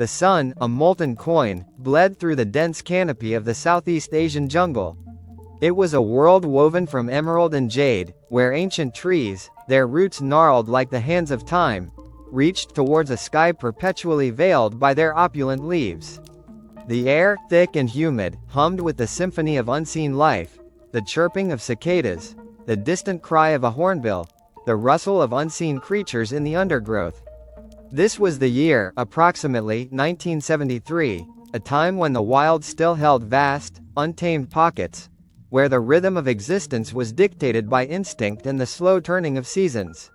The sun, a molten coin, bled through the dense canopy of the Southeast Asian jungle. It was a world woven from emerald and jade, where ancient trees, their roots gnarled like the hands of time, reached towards a sky perpetually veiled by their opulent leaves. The air, thick and humid, hummed with the symphony of unseen life, the chirping of cicadas, the distant cry of a hornbill, the rustle of unseen creatures in the undergrowth. This was the year, approximately 1973, a time when the wild still held vast, untamed pockets, where the rhythm of existence was dictated by instinct and the slow turning of seasons.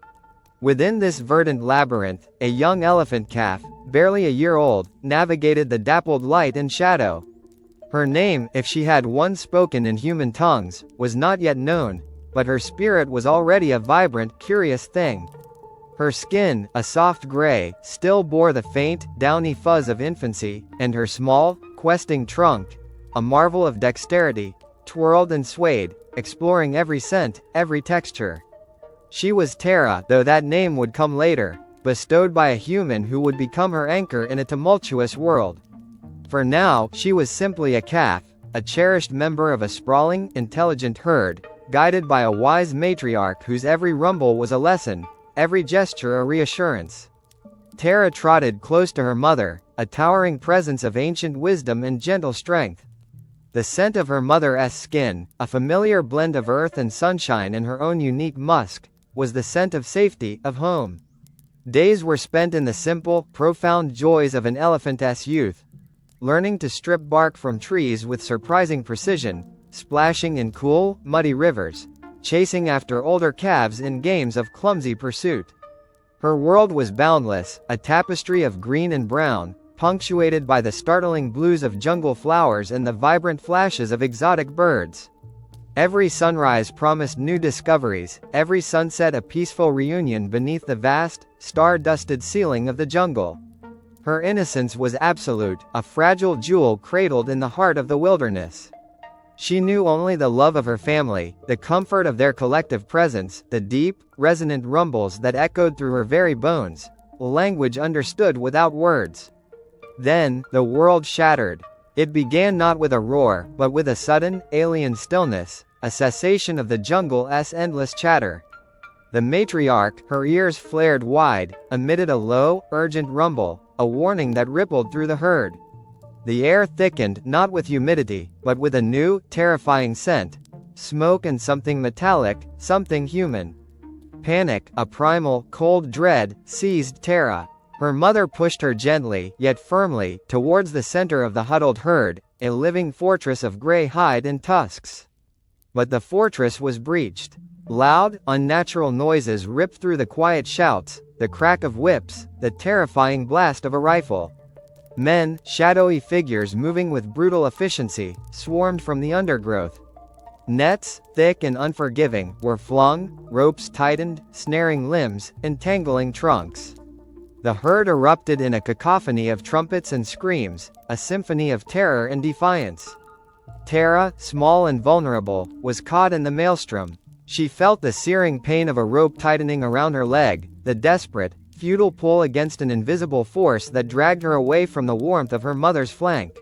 Within this verdant labyrinth, a young elephant calf, barely a year old, navigated the dappled light and shadow. Her name, if she had once spoken in human tongues, was not yet known, but her spirit was already a vibrant, curious thing. Her skin, a soft gray, still bore the faint, downy fuzz of infancy, and her small, questing trunk, a marvel of dexterity, twirled and swayed, exploring every scent, every texture. She was Tarra, though that name would come later, bestowed by a human who would become her anchor in a tumultuous world. For now, she was simply a calf, a cherished member of a sprawling, intelligent herd, guided by a wise matriarch whose every rumble was a lesson, every gesture a reassurance. Tarra trotted close to her mother, a towering presence of ancient wisdom and gentle strength. The scent of her mother's skin, a familiar blend of earth and sunshine and her own unique musk, was the scent of safety, of home. Days were spent in the simple, profound joys of an elephant's youth, learning to strip bark from trees with surprising precision, splashing in cool, muddy rivers, chasing after older calves in games of clumsy pursuit. Her world was boundless, a tapestry of green and brown, punctuated by the startling blues of jungle flowers and the vibrant flashes of exotic birds. Every sunrise promised new discoveries, every sunset a peaceful reunion beneath the vast, star-dusted ceiling of the jungle. Her innocence was absolute, a fragile jewel cradled in the heart of the wilderness. She knew only the love of her family, the comfort of their collective presence, the deep, resonant rumbles that echoed through her very bones, language understood without words. Then, the world shattered. It began not with a roar, but with a sudden, alien stillness, a cessation of the jungle's endless chatter. The matriarch, her ears flared wide, emitted a low, urgent rumble, a warning that rippled through the herd. The air thickened, not with humidity, but with a new, terrifying scent. Smoke and something metallic, something human. Panic, a primal, cold dread, seized Tarra. Her mother pushed her gently, yet firmly, towards the center of the huddled herd, a living fortress of gray hide and tusks. But the fortress was breached. Loud, unnatural noises ripped through the quiet shouts, the crack of whips, the terrifying blast of a rifle. Men, shadowy figures moving with brutal efficiency, swarmed from the undergrowth. Nets, thick and unforgiving, were flung, ropes tightened, snaring limbs, entangling trunks. The herd erupted in a cacophony of trumpets and screams, a symphony of terror and defiance. Tarra, small and vulnerable, was caught in the maelstrom. She felt the searing pain of a rope tightening around her leg, the desperate, futile pull against an invisible force that dragged her away from the warmth of her mother's flank.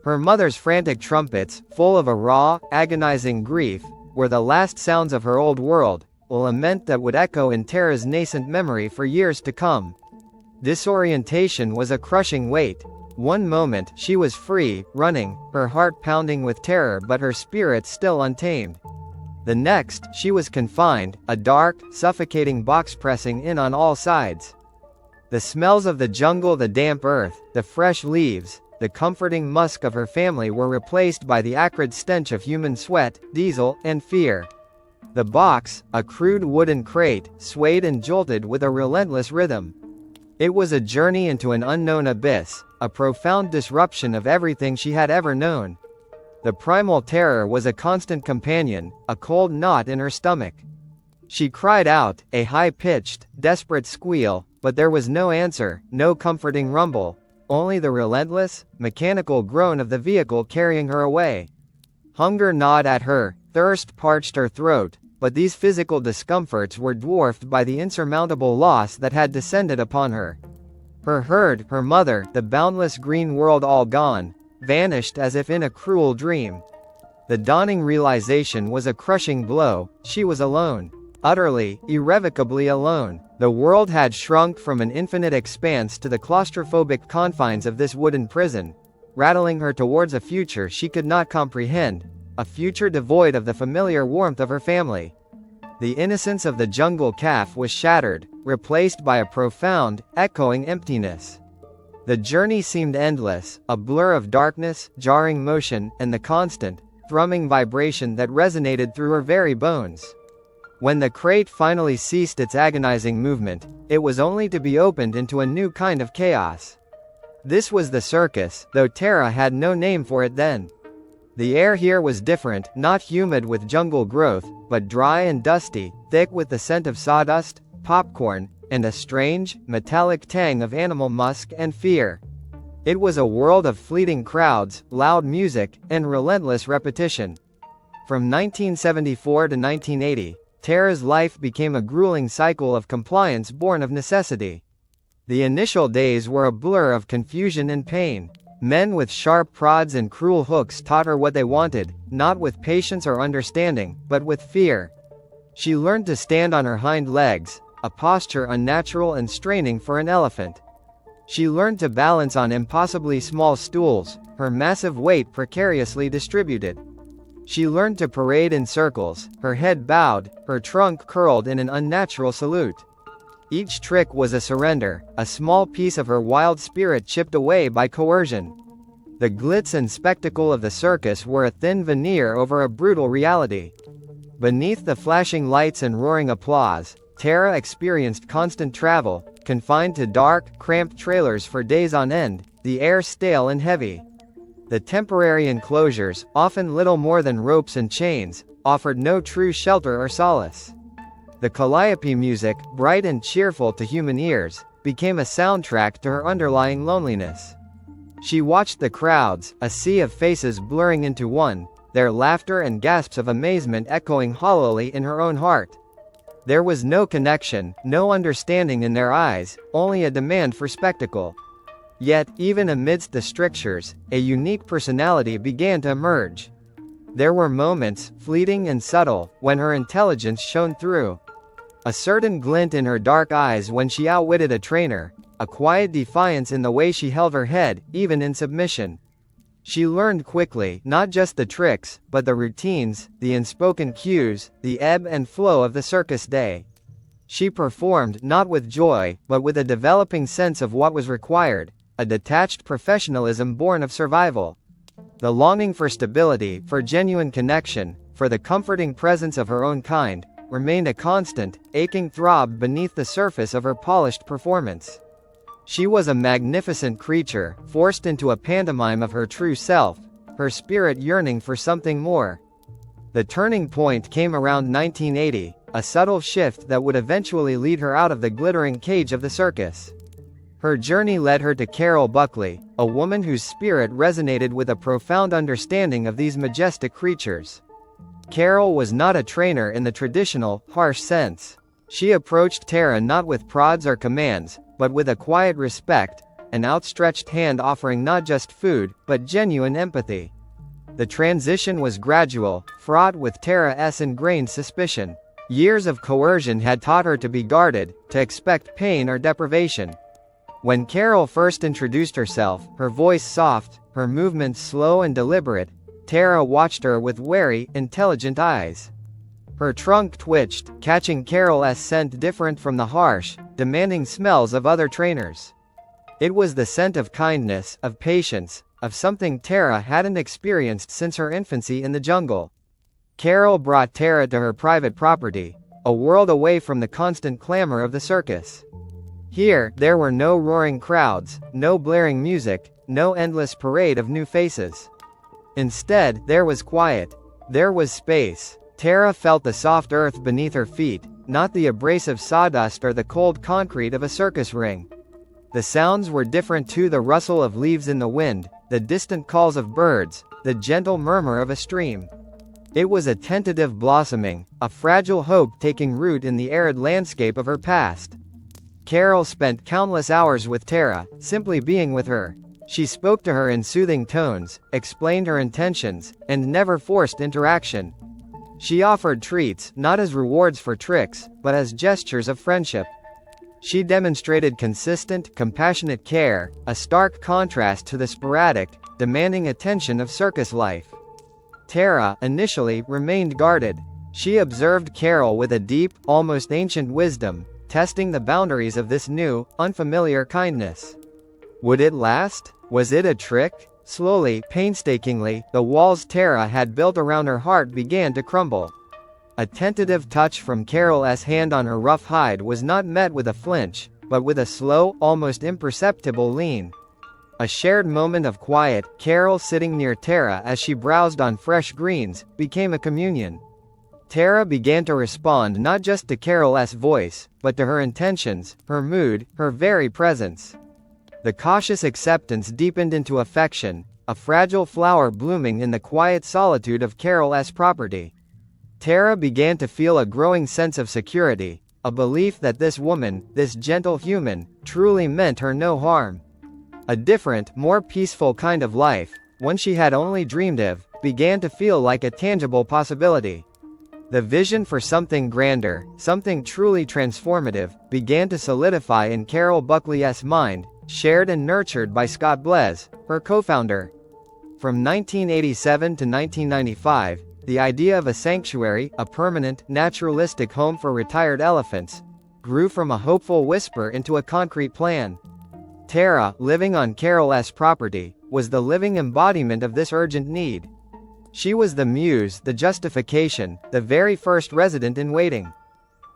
Her mother's frantic trumpets, full of a raw, agonizing grief, were the last sounds of her old world, a lament that would echo in Tarra's nascent memory for years to come. Disorientation was a crushing weight. One moment, she was free, running, her heart pounding with terror but her spirit still untamed. The next, she was confined, a dark, suffocating box pressing in on all sides. The smells of the jungle, the damp earth, the fresh leaves, the comforting musk of her family were replaced by the acrid stench of human sweat, diesel, and fear. The box, a crude wooden crate, swayed and jolted with a relentless rhythm. It was a journey into an unknown abyss, a profound disruption of everything she had ever known. The primal terror was a constant companion, a cold knot in her stomach. She cried out, a high-pitched, desperate squeal, but there was no answer, no comforting rumble, only the relentless, mechanical groan of the vehicle carrying her away. Hunger gnawed at her, thirst parched her throat, but these physical discomforts were dwarfed by the insurmountable loss that had descended upon her. Her herd, her mother, the boundless green world all gone, vanished as if in a cruel dream. The dawning realization was a crushing blow. She was alone. Utterly, irrevocably alone. The world had shrunk from an infinite expanse to the claustrophobic confines of this wooden prison, rattling her towards a future she could not comprehend, a future devoid of the familiar warmth of her family. The innocence of the jungle calf was shattered, replaced by a profound, echoing emptiness. The journey seemed endless, a blur of darkness, jarring motion, and the constant, thrumming vibration that resonated through her very bones. When the crate finally ceased its agonizing movement, it was only to be opened into a new kind of chaos. This was the circus, though Tarra had no name for it then. The air here was different, not humid with jungle growth, but dry and dusty, thick with the scent of sawdust, popcorn, and a strange, metallic tang of animal musk and fear. It was a world of fleeting crowds, loud music, and relentless repetition. From 1974 to 1980, Tarra's life became a grueling cycle of compliance born of necessity. The initial days were a blur of confusion and pain. Men with sharp prods and cruel hooks taught her what they wanted, not with patience or understanding, but with fear. She learned to stand on her hind legs, a posture unnatural and straining for an elephant. She learned to balance on impossibly small stools, her massive weight precariously distributed. She learned to parade in circles, her head bowed, her trunk curled in an unnatural salute. Each trick was a surrender, a small piece of her wild spirit chipped away by coercion. The glitz and spectacle of the circus were a thin veneer over a brutal reality. Beneath the flashing lights and roaring applause, Tarra experienced constant travel, confined to dark, cramped trailers for days on end, the air stale and heavy. The temporary enclosures, often little more than ropes and chains, offered no true shelter or solace. The calliope music, bright and cheerful to human ears, became a soundtrack to her underlying loneliness. She watched the crowds, a sea of faces blurring into one, their laughter and gasps of amazement echoing hollowly in her own heart. There was no connection, no understanding in their eyes, only a demand for spectacle. Yet, even amidst the strictures, a unique personality began to emerge. There were moments, fleeting and subtle, when her intelligence shone through. A certain glint in her dark eyes when she outwitted a trainer, a quiet defiance in the way she held her head, even in submission. She learned quickly, not just the tricks, but the routines, the unspoken cues, the ebb and flow of the circus day. She performed, not with joy, but with a developing sense of what was required, a detached professionalism born of survival. The longing for stability, for genuine connection, for the comforting presence of her own kind, remained a constant, aching throb beneath the surface of her polished performance. She was a magnificent creature, forced into a pantomime of her true self, her spirit yearning for something more. The turning point came around 1980, a subtle shift that would eventually lead her out of the glittering cage of the circus. Her journey led her to Carol Buckley, a woman whose spirit resonated with a profound understanding of these majestic creatures. Carol was not a trainer in the traditional, harsh sense. She approached Tarra not with prods or commands, but with a quiet respect, an outstretched hand offering not just food, but genuine empathy. The transition was gradual, fraught with Tarra's ingrained suspicion. Years of coercion had taught her to be guarded, to expect pain or deprivation. When Carol first introduced herself, her voice soft, her movements slow and deliberate, Tarra watched her with wary, intelligent eyes. Her trunk twitched, catching Carol's scent different from the harsh, demanding smells of other trainers. It was the scent of kindness, of patience, of something Tarra hadn't experienced since her infancy in the jungle. Carol brought Tarra to her private property, a world away from the constant clamor of the circus. Here, there were no roaring crowds, no blaring music, no endless parade of new faces. Instead, there was quiet. There was space. Tarra felt the soft earth beneath her feet, not the abrasive sawdust or the cold concrete of a circus ring. The sounds were different too: the rustle of leaves in the wind, the distant calls of birds, the gentle murmur of a stream. It was a tentative blossoming, a fragile hope taking root in the arid landscape of her past. Carol spent countless hours with Tarra, simply being with her. She spoke to her in soothing tones, explained her intentions, and never forced interaction. She offered treats, not as rewards for tricks, but as gestures of friendship. She demonstrated consistent, compassionate care, a stark contrast to the sporadic, demanding attention of circus life. Tarra, initially, remained guarded. She observed Carol with a deep, almost ancient wisdom, testing the boundaries of this new, unfamiliar kindness. Would it last? Was it a trick? Slowly, painstakingly, the walls Tarra had built around her heart began to crumble. A tentative touch from Carol's hand on her rough hide was not met with a flinch, but with a slow, almost imperceptible lean. A shared moment of quiet, Carol sitting near Tarra as she browsed on fresh greens, became a communion. Tarra began to respond not just to Carol's voice, but to her intentions, her mood, her very presence. The cautious acceptance deepened into affection, a fragile flower blooming in the quiet solitude of Carol's property. Tarra began to feel a growing sense of security, a belief that this woman, this gentle human, truly meant her no harm. A different, more peaceful kind of life, one she had only dreamed of, began to feel like a tangible possibility. The vision for something grander, something truly transformative, began to solidify in Carol Buckley's mind, shared and nurtured by Scott Blez, her co-founder. From 1987 to 1995, the idea of a sanctuary, a permanent, naturalistic home for retired elephants, grew from a hopeful whisper into a concrete plan. Tarra, living on Carol's property, was the living embodiment of this urgent need. She was the muse, the justification, the very first resident in waiting.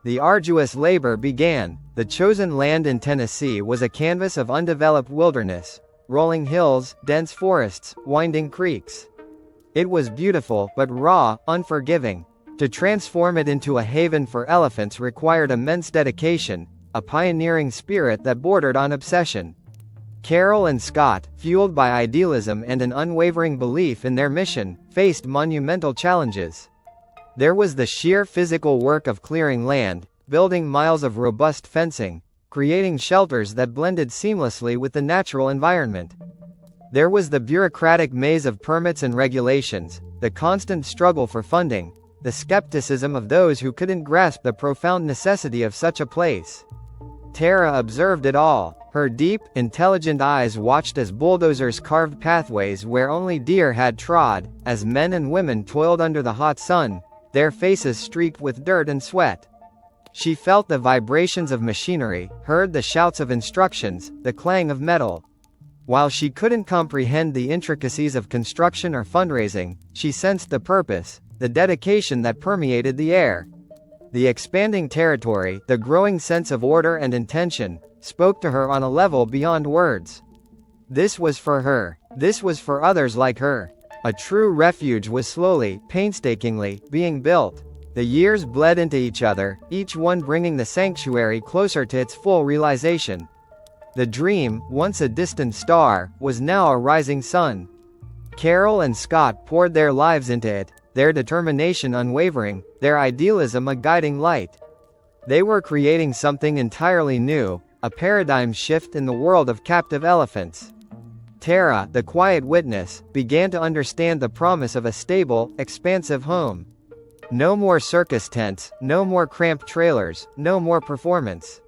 The arduous labor began. The chosen land in Tennessee was a canvas of undeveloped wilderness, rolling hills, dense forests, winding creeks. It was beautiful, but raw, unforgiving. To transform it into a haven for elephants required immense dedication, a pioneering spirit that bordered on obsession. Carol and Scott, fueled by idealism and an unwavering belief in their mission, faced monumental challenges. There was the sheer physical work of clearing land, building miles of robust fencing, creating shelters that blended seamlessly with the natural environment. There was the bureaucratic maze of permits and regulations, the constant struggle for funding, the skepticism of those who couldn't grasp the profound necessity of such a place. Tarra observed it all. Her deep, intelligent eyes watched as bulldozers carved pathways where only deer had trod, as men and women toiled under the hot sun, their faces streaked with dirt and sweat. She felt the vibrations of machinery, heard the shouts of instructions, the clang of metal. While she couldn't comprehend the intricacies of construction or fundraising, she sensed the purpose, the dedication that permeated the air. The expanding territory, the growing sense of order and intention, spoke to her on a level beyond words. This was for her. This was for others like her. A true refuge was slowly, painstakingly, being built. The years bled into each other, each one bringing the sanctuary closer to its full realization. The dream, once a distant star, was now a rising sun. Carol and Scott poured their lives into it, their determination unwavering, their idealism a guiding light. They were creating something entirely new, a paradigm shift in the world of captive elephants. Tarra, the quiet witness, began to understand the promise of a stable, expansive home. No more circus tents, no more cramped trailers, no more performance.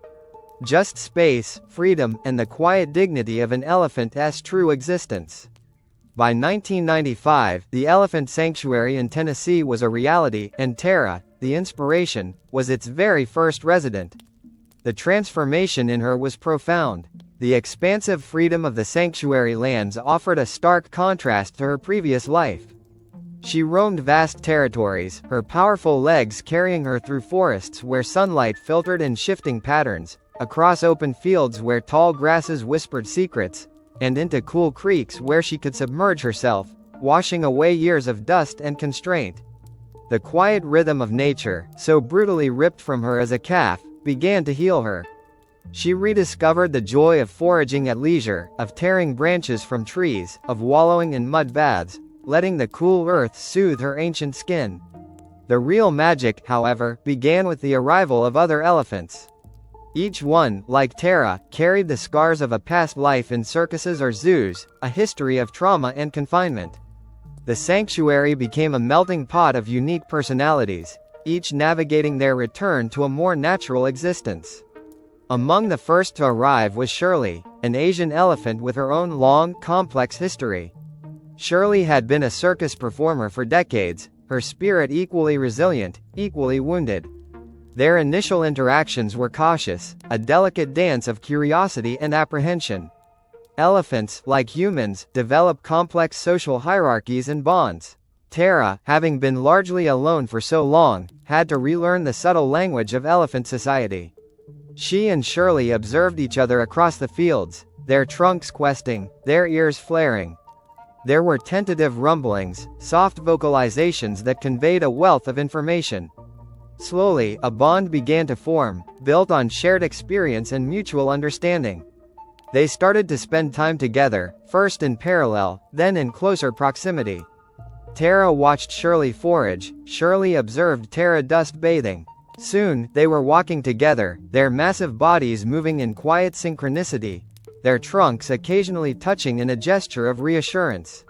Just space, freedom, and the quiet dignity of an elephant's true existence. By 1995, the elephant sanctuary in Tennessee was a reality, and Tarra, the inspiration, was its very first resident. The transformation in her was profound. The expansive freedom of the sanctuary lands offered a stark contrast to her previous life. She roamed vast territories, her powerful legs carrying her through forests where sunlight filtered in shifting patterns, across open fields where tall grasses whispered secrets, and into cool creeks where she could submerge herself, washing away years of dust and constraint. The quiet rhythm of nature, so brutally ripped from her as a calf, began to heal her. She rediscovered the joy of foraging at leisure, of tearing branches from trees, of wallowing in mud baths, letting the cool earth soothe her ancient skin. The real magic, however, began with the arrival of other elephants. Each one, like Tarra, carried the scars of a past life in circuses or zoos, a history of trauma and confinement. The sanctuary became a melting pot of unique personalities, each navigating their return to a more natural existence. Among the first to arrive was Shirley, an Asian elephant with her own long, complex history. Shirley had been a circus performer for decades, her spirit equally resilient, equally wounded. Their initial interactions were cautious, a delicate dance of curiosity and apprehension. Elephants, like humans, develop complex social hierarchies and bonds. Tarra, having been largely alone for so long, had to relearn the subtle language of elephant society. She and Shirley observed each other across the fields, their trunks questing, their ears flaring. There were tentative rumblings, soft vocalizations that conveyed a wealth of information. Slowly, a bond began to form, built on shared experience and mutual understanding. They started to spend time together, first in parallel, then in closer proximity. Tarra watched Shirley forage, Shirley observed Tarra dust bathing. Soon, they were walking together, their massive bodies moving in quiet synchronicity, their trunks occasionally touching in a gesture of reassurance.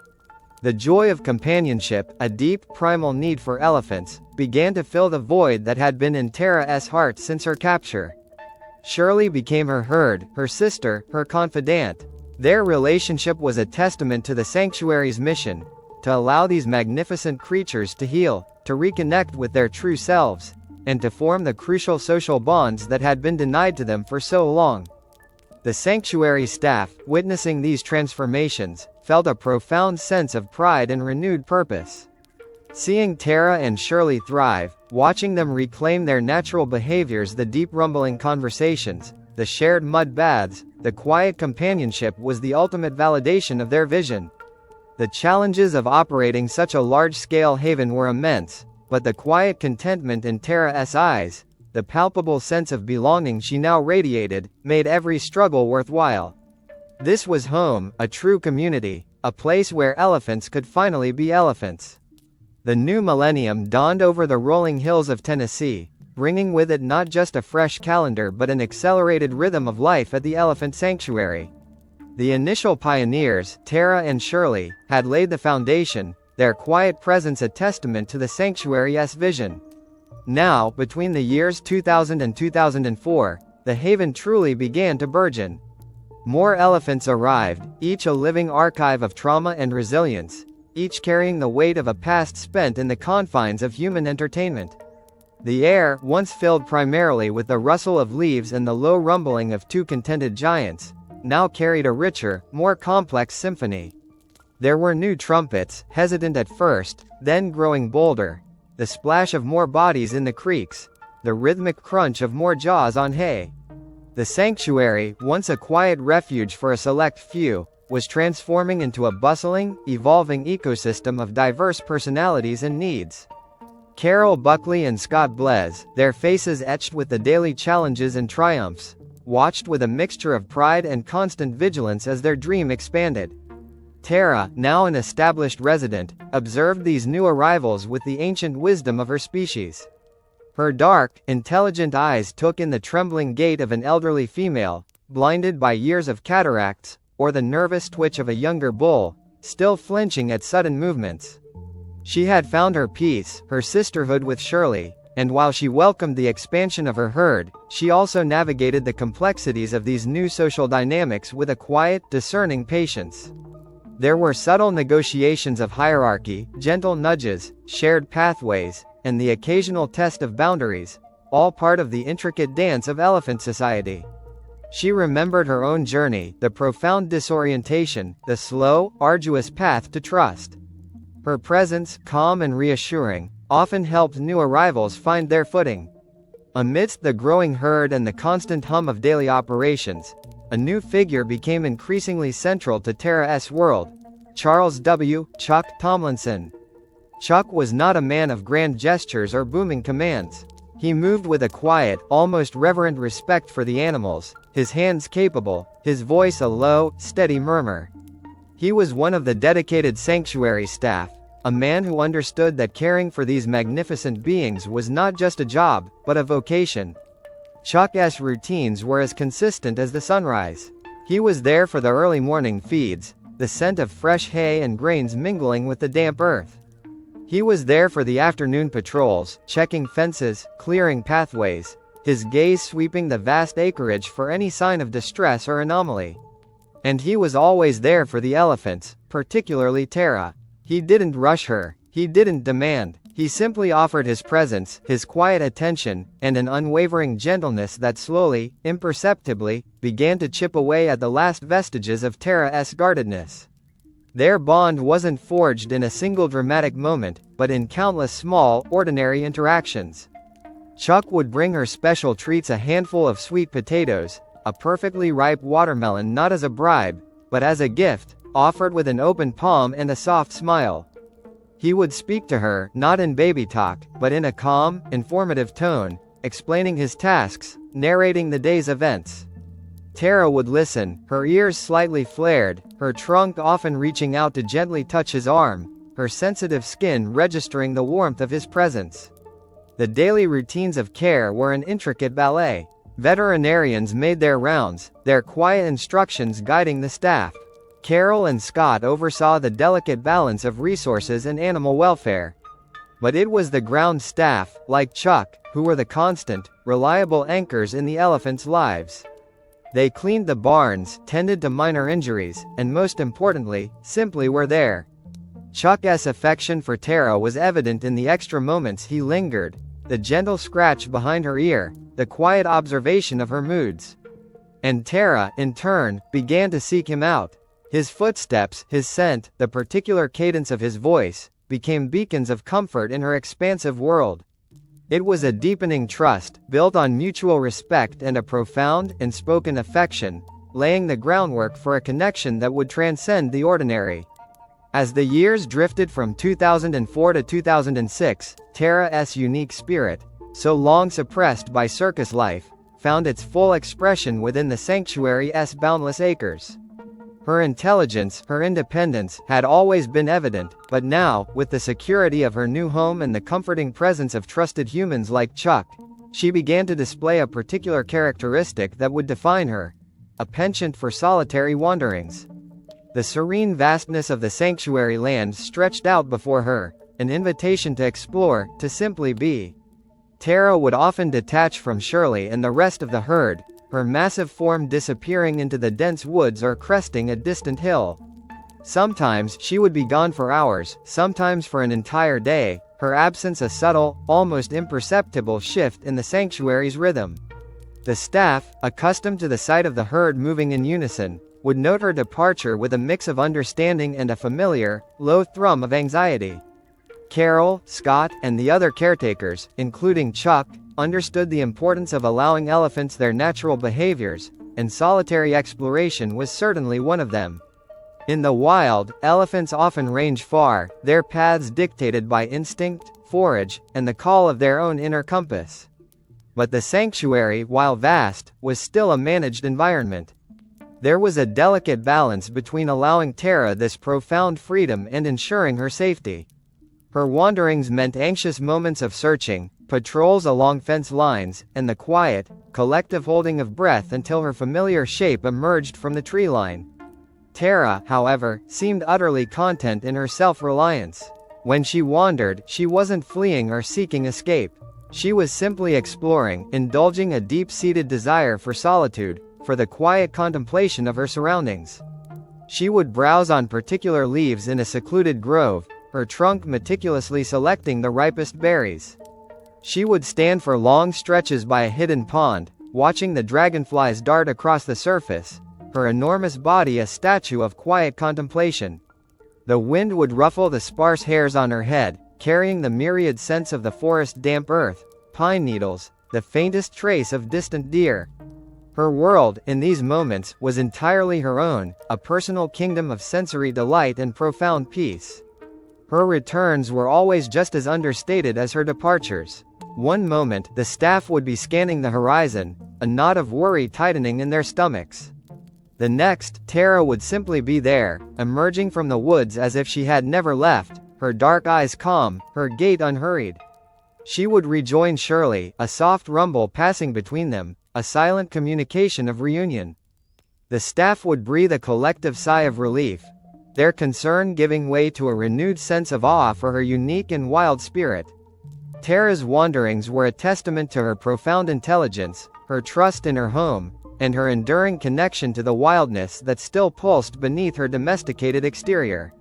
The joy of companionship, a deep, primal need for elephants, began to fill the void that had been in Tarra's heart since her capture. Shirley became her herd, her sister, her confidant. Their relationship was a testament to the sanctuary's mission, to allow these magnificent creatures to heal, to reconnect with their true selves, and to form the crucial social bonds that had been denied to them for so long. The sanctuary staff, witnessing these transformations, felt a profound sense of pride and renewed purpose. Seeing Tarra and Shirley thrive, watching them reclaim their natural behaviors, the deep rumbling conversations, the shared mud baths, the quiet companionship was the ultimate validation of their vision. The challenges of operating such a large-scale haven were immense, but the quiet contentment in Tarra's eyes, the palpable sense of belonging she now radiated, made every struggle worthwhile. This was home, a true community, a place where elephants could finally be elephants. The new millennium dawned over the rolling hills of Tennessee, bringing with it not just a fresh calendar but an accelerated rhythm of life at the elephant sanctuary. The initial pioneers, Tarra and Shirley, had laid the foundation, their quiet presence a testament to the sanctuary's vision. Now, between the years 2000 and 2004, the haven truly began to burgeon. More elephants arrived, each a living archive of trauma and resilience, each carrying the weight of a past spent in the confines of human entertainment. The air, once filled primarily with the rustle of leaves and the low rumbling of two contented giants, now carried a richer, more complex symphony. There were new trumpets, hesitant at first, then growing bolder, the splash of more bodies in the creeks, the rhythmic crunch of more jaws on hay. The sanctuary, once a quiet refuge for a select few, was transforming into a bustling, evolving ecosystem of diverse personalities and needs. Carol Buckley and Scott Blez, their faces etched with the daily challenges and triumphs, watched with a mixture of pride and constant vigilance as their dream expanded. Tarra, now an established resident, observed these new arrivals with the ancient wisdom of her species. Her dark, intelligent eyes took in the trembling gait of an elderly female, blinded by years of cataracts, or the nervous twitch of a younger bull, still flinching at sudden movements. She had found her peace, her sisterhood with Shirley, and while she welcomed the expansion of her herd, she also navigated the complexities of these new social dynamics with a quiet, discerning patience. There were subtle negotiations of hierarchy, gentle nudges, shared pathways, and the occasional test of boundaries, all part of the intricate dance of elephant society. She remembered her own journey, the profound disorientation, the slow, arduous path to trust. Her presence, calm and reassuring, often helped new arrivals find their footing. Amidst the growing herd and the constant hum of daily operations, a new figure became increasingly central to Tarra's world: Charles W. Chuck Tomlinson. Chuck was not a man of grand gestures or booming commands. He moved with a quiet, almost reverent respect for the animals, his hands capable, his voice a low, steady murmur. He was one of the dedicated sanctuary staff, a man who understood that caring for these magnificent beings was not just a job, but a vocation. Chuck's routines were as consistent as the sunrise. He was there for the early morning feeds, the scent of fresh hay and grains mingling with the damp earth. He was there for the afternoon patrols, checking fences, clearing pathways, his gaze sweeping the vast acreage for any sign of distress or anomaly. And he was always there for the elephants, particularly Tarra. He didn't rush her, he didn't demand, he simply offered his presence, his quiet attention, and an unwavering gentleness that slowly, imperceptibly, began to chip away at the last vestiges of Tarra's guardedness. Their bond wasn't forged in a single dramatic moment, but in countless small, ordinary interactions. Chuck would bring her special treats, a handful of sweet potatoes, a perfectly ripe watermelon, not as a bribe, but as a gift, offered with an open palm and a soft smile. He would speak to her, not in baby talk, but in a calm, informative tone, explaining his tasks, narrating the day's events. Tarra would listen, her ears slightly flared, her trunk often reaching out to gently touch his arm, her sensitive skin registering the warmth of his presence. The daily routines of care were an intricate ballet. Veterinarians made their rounds, their quiet instructions guiding the staff. Carol and Scott oversaw the delicate balance of resources and animal welfare. But it was the ground staff, like Chuck, who were the constant, reliable anchors in the elephants' lives. They cleaned the barns, tended to minor injuries, and most importantly, simply were there. Chuck's affection for Tarra was evident in the extra moments he lingered, the gentle scratch behind her ear, the quiet observation of her moods. And Tarra, in turn, began to seek him out. His footsteps, his scent, the particular cadence of his voice, became beacons of comfort in her expansive world. It was a deepening trust, built on mutual respect and a profound, unspoken affection, laying the groundwork for a connection that would transcend the ordinary. As the years drifted from 2004 to 2006, Tarra's unique spirit, so long suppressed by circus life, found its full expression within the sanctuary's boundless acres. Her intelligence, her independence, had always been evident, but now, with the security of her new home and the comforting presence of trusted humans like Chuck, she began to display a particular characteristic that would define her: a penchant for solitary wanderings. The serene vastness of the sanctuary land stretched out before her, an invitation to explore, to simply be. Tarra would often detach from Shirley and the rest of the herd, her massive form disappearing into the dense woods or cresting a distant hill. Sometimes she would be gone for hours, sometimes for an entire day, her absence a subtle, almost imperceptible shift in the sanctuary's rhythm. The staff, accustomed to the sight of the herd moving in unison, would note her departure with a mix of understanding and a familiar, low thrum of anxiety. Carol, Scott, and the other caretakers, including Chuck, understood the importance of allowing elephants their natural behaviors, and solitary exploration was certainly one of them. In the wild, elephants often range far, their paths dictated by instinct, forage, and the call of their own inner compass. But the sanctuary, while vast, was still a managed environment. There was a delicate balance between allowing Tarra this profound freedom and ensuring her safety. Her wanderings meant anxious moments of searching, patrols along fence lines, and the quiet, collective holding of breath until her familiar shape emerged from the tree line. Tarra, however, seemed utterly content in her self-reliance. When she wandered, she wasn't fleeing or seeking escape. She was simply exploring, indulging a deep-seated desire for solitude, for the quiet contemplation of her surroundings. She would browse on particular leaves in a secluded grove, her trunk meticulously selecting the ripest berries. She would stand for long stretches by a hidden pond, watching the dragonflies dart across the surface, her enormous body a statue of quiet contemplation. The wind would ruffle the sparse hairs on her head, carrying the myriad scents of the forest, damp earth, pine needles, the faintest trace of distant deer. Her world, in these moments, was entirely her own, a personal kingdom of sensory delight and profound peace. Her returns were always just as understated as her departures. One moment, the staff would be scanning the horizon, a knot of worry tightening in their stomachs. The next, Tarra would simply be there, emerging from the woods as if she had never left, her dark eyes calm, her gait unhurried. She would rejoin Shirley, a soft rumble passing between them, a silent communication of reunion. The staff would breathe a collective sigh of relief, their concern giving way to a renewed sense of awe for her unique and wild spirit. Tarra's wanderings were a testament to her profound intelligence, her trust in her home, and her enduring connection to the wildness that still pulsed beneath her domesticated exterior.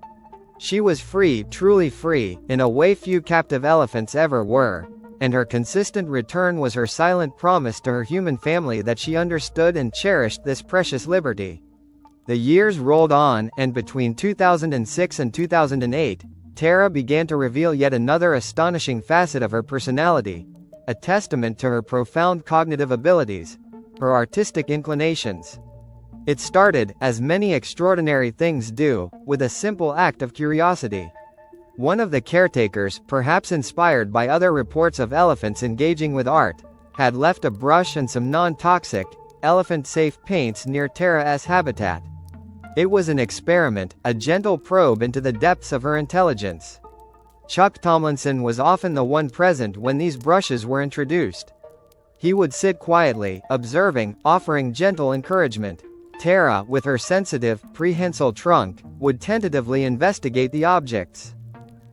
She was free, truly free, in a way few captive elephants ever were, and her consistent return was her silent promise to her human family that she understood and cherished this precious liberty. The years rolled on, and between 2006 and 2008, Tarra began to reveal yet another astonishing facet of her personality, a testament to her profound cognitive abilities, her artistic inclinations. It started, as many extraordinary things do, with a simple act of curiosity. One of the caretakers, perhaps inspired by other reports of elephants engaging with art, had left a brush and some non-toxic, elephant-safe paints near Tarra's habitat. It was an experiment, a gentle probe into the depths of her intelligence. Chuck Tomlinson was often the one present when these brushes were introduced. He would sit quietly, observing, offering gentle encouragement. Tarra, with her sensitive, prehensile trunk, would tentatively investigate the objects.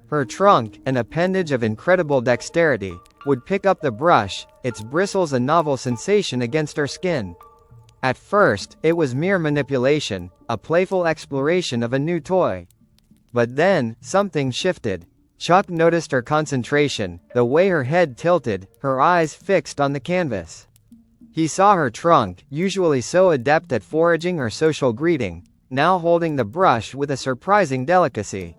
Her trunk, an appendage of incredible dexterity, would pick up the brush, its bristles a novel sensation against her skin. At first, it was mere manipulation, a playful exploration of a new toy. But then, something shifted. Chuck noticed her concentration, the way her head tilted, her eyes fixed on the canvas. He saw her trunk, usually so adept at foraging or social greeting, now holding the brush with a surprising delicacy.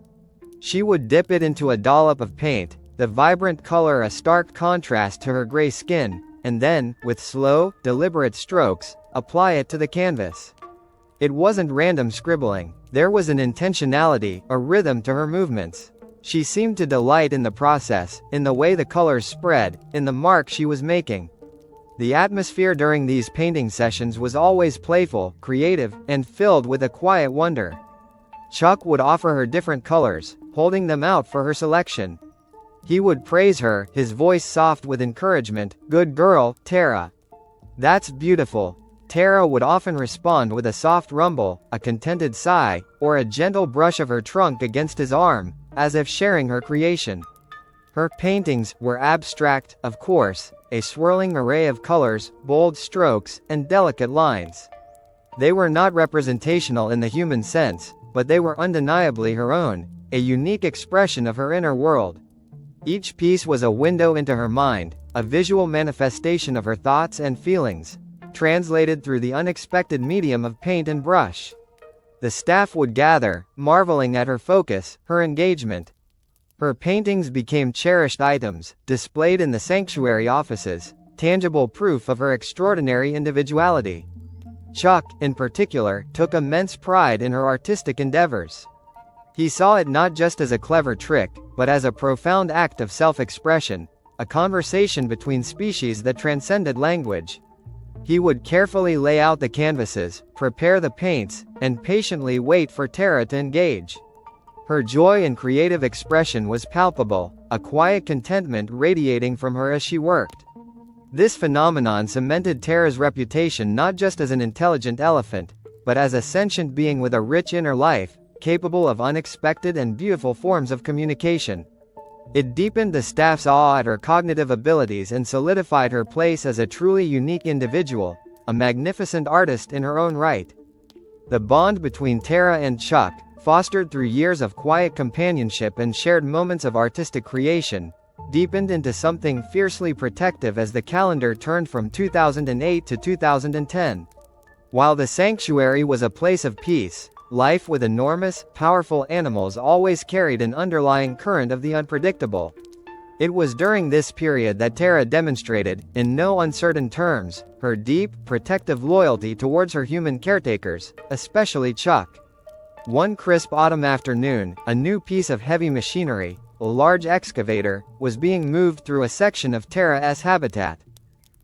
She would dip it into a dollop of paint, the vibrant color a stark contrast to her gray skin, and then, with slow, deliberate strokes, apply it to the canvas. It wasn't random scribbling, there was an intentionality, a rhythm to her movements. She seemed to delight in the process, in the way the colors spread, in the mark she was making. The atmosphere during these painting sessions was always playful, creative, and filled with a quiet wonder. Chuck would offer her different colors, holding them out for her selection. He would praise her, his voice soft with encouragement. "Good girl, Tarra. That's beautiful." Tarra would often respond with a soft rumble, a contented sigh, or a gentle brush of her trunk against his arm, as if sharing her creation. Her paintings were abstract, of course, a swirling array of colors, bold strokes, and delicate lines. They were not representational in the human sense, but they were undeniably her own, a unique expression of her inner world. Each piece was a window into her mind, a visual manifestation of her thoughts and feelings, translated through the unexpected medium of paint and brush. The staff would gather, marveling at her focus, her engagement. Her paintings became cherished items, displayed in the sanctuary offices, tangible proof of her extraordinary individuality. Chuck, in particular, took immense pride in her artistic endeavors. He saw it not just as a clever trick, but as a profound act of self-expression, a conversation between species that transcended language. He would carefully lay out the canvases, prepare the paints, and patiently wait for Tarra to engage. Her joy in creative expression was palpable, a quiet contentment radiating from her as she worked. This phenomenon cemented Tarra's reputation not just as an intelligent elephant, but as a sentient being with a rich inner life, capable of unexpected and beautiful forms of communication. It deepened the staff's awe at her cognitive abilities and solidified her place as a truly unique individual, a magnificent artist in her own right. The bond between Tarra and Chuck, fostered through years of quiet companionship and shared moments of artistic creation, deepened into something fiercely protective as the calendar turned from 2008 to 2010. While the sanctuary was a place of peace, life with enormous, powerful animals always carried an underlying current of the unpredictable. It was during this period that Tarra demonstrated, in no uncertain terms, her deep, protective loyalty towards her human caretakers, especially Chuck. One crisp autumn afternoon, a new piece of heavy machinery, a large excavator, was being moved through a section of Tarra's habitat.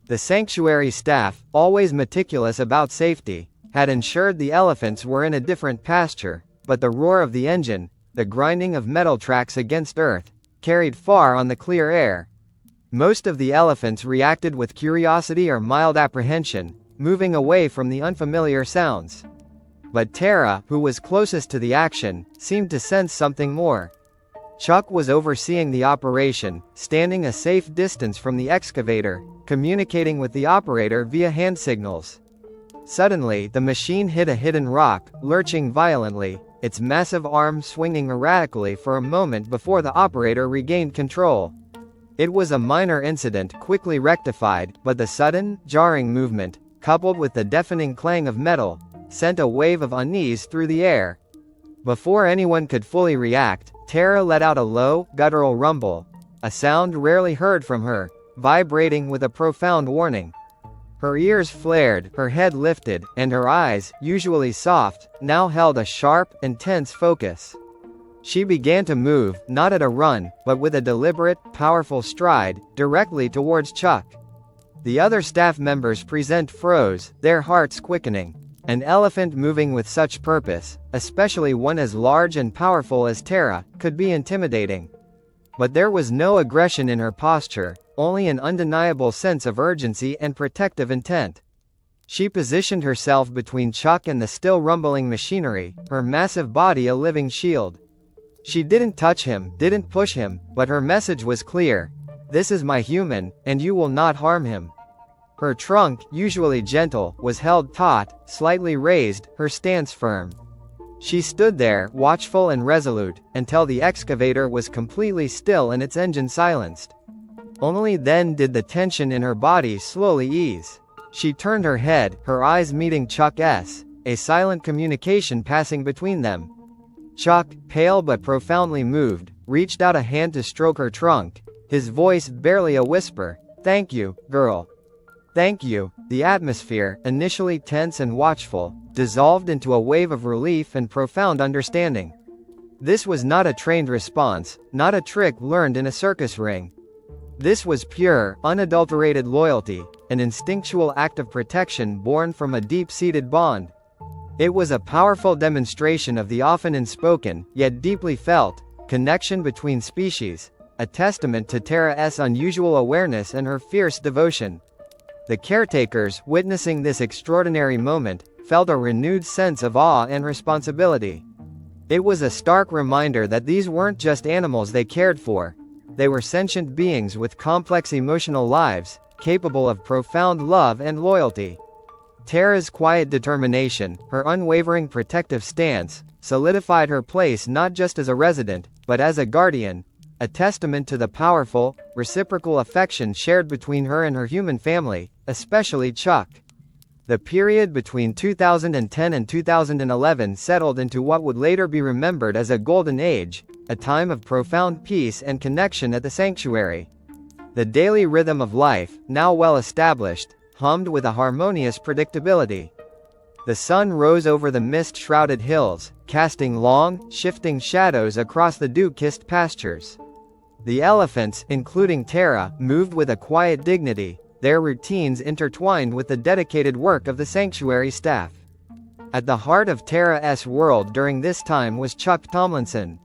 The sanctuary staff, always meticulous about safety, had ensured the elephants were in a different pasture, but the roar of the engine, the grinding of metal tracks against earth, carried far on the clear air. Most of the elephants reacted with curiosity or mild apprehension, moving away from the unfamiliar sounds. But Tarra, who was closest to the action, seemed to sense something more. Chuck was overseeing the operation, standing a safe distance from the excavator, communicating with the operator via hand signals. Suddenly, the machine hit a hidden rock, lurching violently, its massive arm swinging erratically for a moment before the operator regained control. It was a minor incident, quickly rectified, but the sudden, jarring movement, coupled with the deafening clang of metal, sent a wave of unease through the air. Before anyone could fully react, Tarra let out a low, guttural rumble, a sound rarely heard from her, vibrating with a profound warning. Her ears flared, her head lifted, and her eyes, usually soft, now held a sharp, intense focus. She began to move, not at a run, but with a deliberate, powerful stride, directly towards Chuck. The other staff members present froze, their hearts quickening. An elephant moving with such purpose, especially one as large and powerful as Tarra, could be intimidating. But there was no aggression in her posture, only an undeniable sense of urgency and protective intent. She positioned herself between Chuck and the still rumbling machinery, her massive body a living shield. She didn't touch him, didn't push him, but her message was clear. This is my human, and you will not harm him. Her trunk, usually gentle, was held taut, slightly raised, her stance firm. She stood there, watchful and resolute, until the excavator was completely still and its engine silenced. Only then did the tension in her body slowly ease. She turned her head, her eyes meeting Chuck's, a silent communication passing between them. Chuck, pale but profoundly moved, reached out a hand to stroke her trunk, his voice barely a whisper. "Thank you, girl. Thank you." The atmosphere, initially tense and watchful, dissolved into a wave of relief and profound understanding. This was not a trained response, not a trick learned in a circus ring. This was pure, unadulterated loyalty, an instinctual act of protection born from a deep-seated bond. It was a powerful demonstration of the often unspoken, yet deeply felt, connection between species, a testament to Tarra's unusual awareness and her fierce devotion. The caretakers, witnessing this extraordinary moment, felt a renewed sense of awe and responsibility. It was a stark reminder that these weren't just animals they cared for. They were sentient beings with complex emotional lives, capable of profound love and loyalty. Tarra's quiet determination, her unwavering protective stance, solidified her place not just as a resident, but as a guardian, a testament to the powerful, reciprocal affection shared between her and her human family, especially Chuck. The period between 2010 and 2011 settled into what would later be remembered as a golden age, a time of profound peace and connection at the sanctuary. The daily rhythm of life, now well established, hummed with a harmonious predictability. The sun rose over the mist-shrouded hills, casting long, shifting shadows across the dew-kissed pastures. The elephants, including Tarra, moved with a quiet dignity, their routines intertwined with the dedicated work of the sanctuary staff. At the heart of Tarra's world during this time was Chuck Tomlinson.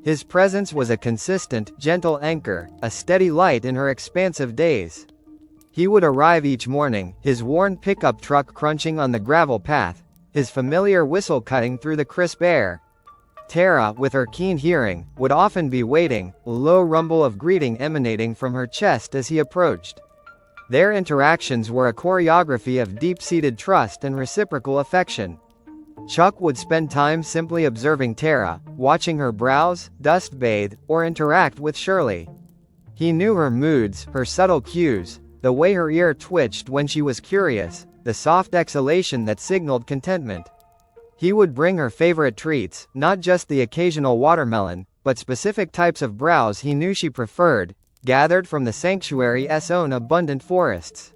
His presence was a consistent, gentle anchor, a steady light in her expansive days. He would arrive each morning, his worn pickup truck crunching on the gravel path, his familiar whistle cutting through the crisp air. Tarra, with her keen hearing, would often be waiting, a low rumble of greeting emanating from her chest as he approached. Their interactions were a choreography of deep-seated trust and reciprocal affection. Chuck would spend time simply observing Tarra, watching her browse, dust-bathe, or interact with Shirley. He knew her moods, her subtle cues, the way her ear twitched when she was curious, the soft exhalation that signaled contentment. He would bring her favorite treats, not just the occasional watermelon, but specific types of browse he knew she preferred, gathered from the sanctuary's own abundant forests.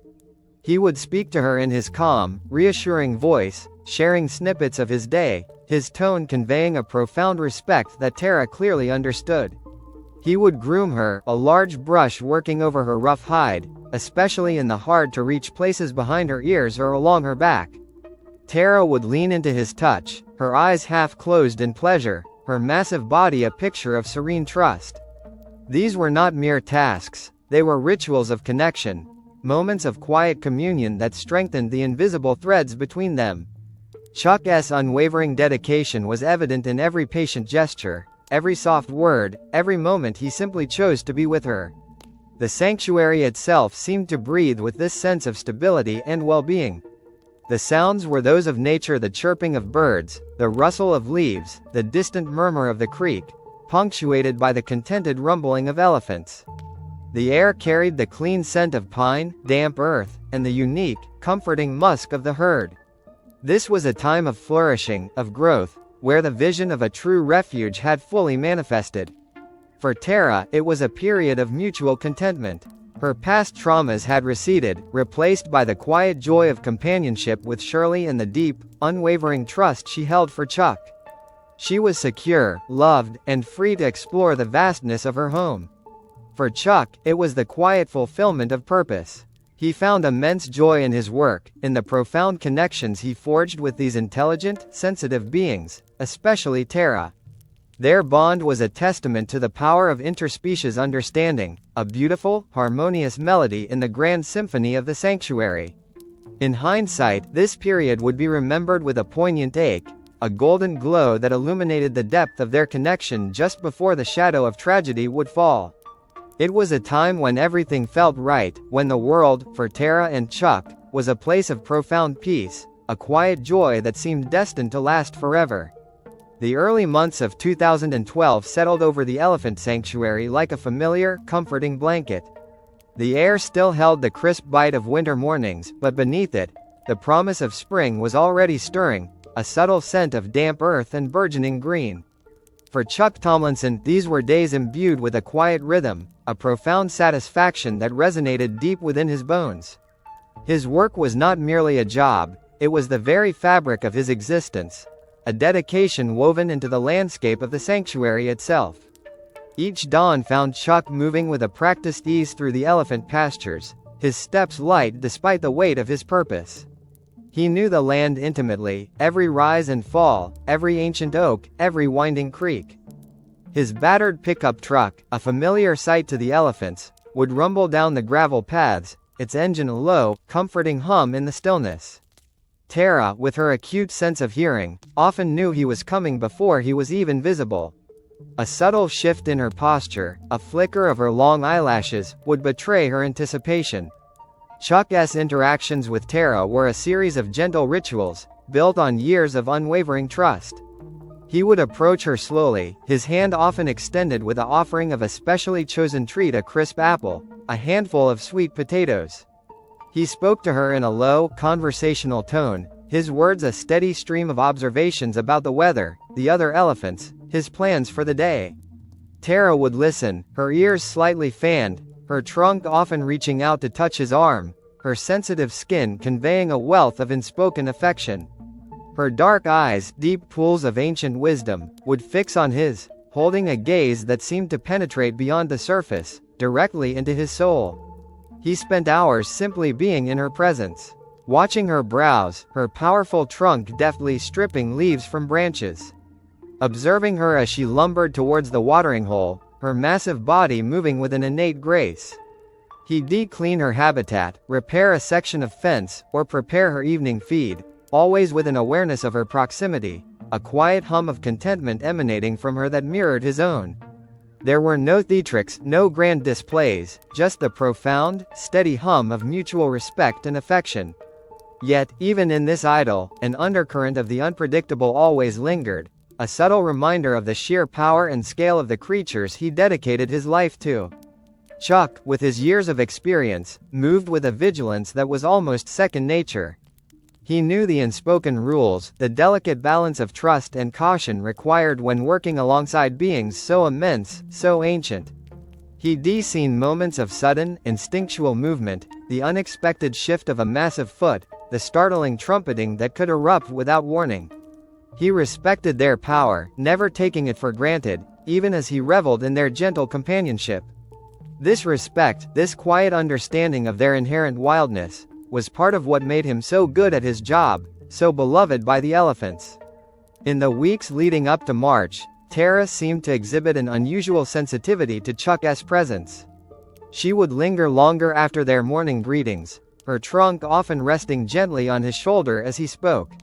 He would speak to her in his calm, reassuring voice, sharing snippets of his day, his tone conveying a profound respect that Tarra clearly understood. He would groom her, a large brush working over her rough hide, especially in the hard-to-reach places behind her ears or along her back. Tarra would lean into his touch, her eyes half closed in pleasure, her massive body a picture of serene trust. These were not mere tasks, They were rituals of connection, moments of quiet communion that strengthened the invisible threads between them. Chuck's unwavering dedication was evident in every patient gesture, every soft word, every moment he simply chose to be with her. The sanctuary itself seemed to breathe with this sense of stability and well-being. The sounds were those of nature, the chirping of birds, the rustle of leaves, the distant murmur of the creek, punctuated by the contented rumbling of elephants. The air carried the clean scent of pine, damp earth, and the unique, comforting musk of the herd. This was a time of flourishing, of growth, where the vision of a true refuge had fully manifested. For Tarra, it was a period of mutual contentment. Her past traumas had receded, replaced by the quiet joy of companionship with Shirley and the deep, unwavering trust she held for Chuck. She was secure, loved, and free to explore the vastness of her home. For Chuck, it was the quiet fulfillment of purpose. He found immense joy in his work, in the profound connections he forged with these intelligent, sensitive beings, especially Tarra. Their bond was a testament to the power of interspecies understanding, a beautiful, harmonious melody in the grand symphony of the sanctuary. In hindsight, this period would be remembered with a poignant ache, a golden glow that illuminated the depth of their connection just before the shadow of tragedy would fall. It was a time when everything felt right, when the world, for Tarra and Chuck, was a place of profound peace, a quiet joy that seemed destined to last forever. The early months of 2012 settled over the elephant sanctuary like a familiar, comforting blanket. The air still held the crisp bite of winter mornings, but beneath it, the promise of spring was already stirring, a subtle scent of damp earth and burgeoning green. For Chuck Tomlinson, these were days imbued with a quiet rhythm, a profound satisfaction that resonated deep within his bones. His work was not merely a job, it was the very fabric of his existence, a dedication woven into the landscape of the sanctuary itself. Each dawn found Chuck moving with a practiced ease through the elephant pastures, his steps light despite the weight of his purpose. He knew the land intimately, every rise and fall, every ancient oak, every winding creek. His battered pickup truck, a familiar sight to the elephants, would rumble down the gravel paths, its engine a low, comforting hum in the stillness. Tarra, with her acute sense of hearing, often knew he was coming before he was even visible. A subtle shift in her posture, a flicker of her long eyelashes, would betray her anticipation. Chuck's interactions with Tarra were a series of gentle rituals, built on years of unwavering trust. He would approach her slowly, his hand often extended with the offering of a specially chosen treat, a crisp apple, a handful of sweet potatoes. He spoke to her in a low, conversational tone, his words a steady stream of observations about the weather, the other elephants, his plans for the day. Tarra would listen, her ears slightly fanned, her trunk often reaching out to touch his arm, her sensitive skin conveying a wealth of unspoken affection. Her dark eyes, deep pools of ancient wisdom, would fix on his, holding a gaze that seemed to penetrate beyond the surface, directly into his soul. He spent hours simply being in her presence, watching her browse, her powerful trunk deftly stripping leaves from branches. Observing her as she lumbered towards the watering hole, her massive body moving with an innate grace. He'd de-clean her habitat, repair a section of fence, or prepare her evening feed, always with an awareness of her proximity, a quiet hum of contentment emanating from her that mirrored his own. There were no theatrics, no grand displays, just the profound, steady hum of mutual respect and affection. Yet, even in this idyll, an undercurrent of the unpredictable always lingered, a subtle reminder of the sheer power and scale of the creatures he dedicated his life to. Chuck, with his years of experience, moved with a vigilance that was almost second nature. He knew the unspoken rules, the delicate balance of trust and caution required when working alongside beings so immense, so ancient. He'd seen moments of sudden, instinctual movement, the unexpected shift of a massive foot, the startling trumpeting that could erupt without warning. He respected their power, never taking it for granted, even as he reveled in their gentle companionship. This respect, this quiet understanding of their inherent wildness, was part of what made him so good at his job, so beloved by the elephants. In the weeks leading up to March, Tarra seemed to exhibit an unusual sensitivity to Chuck's presence. She would linger longer after their morning greetings, her trunk often resting gently on his shoulder as he spoke.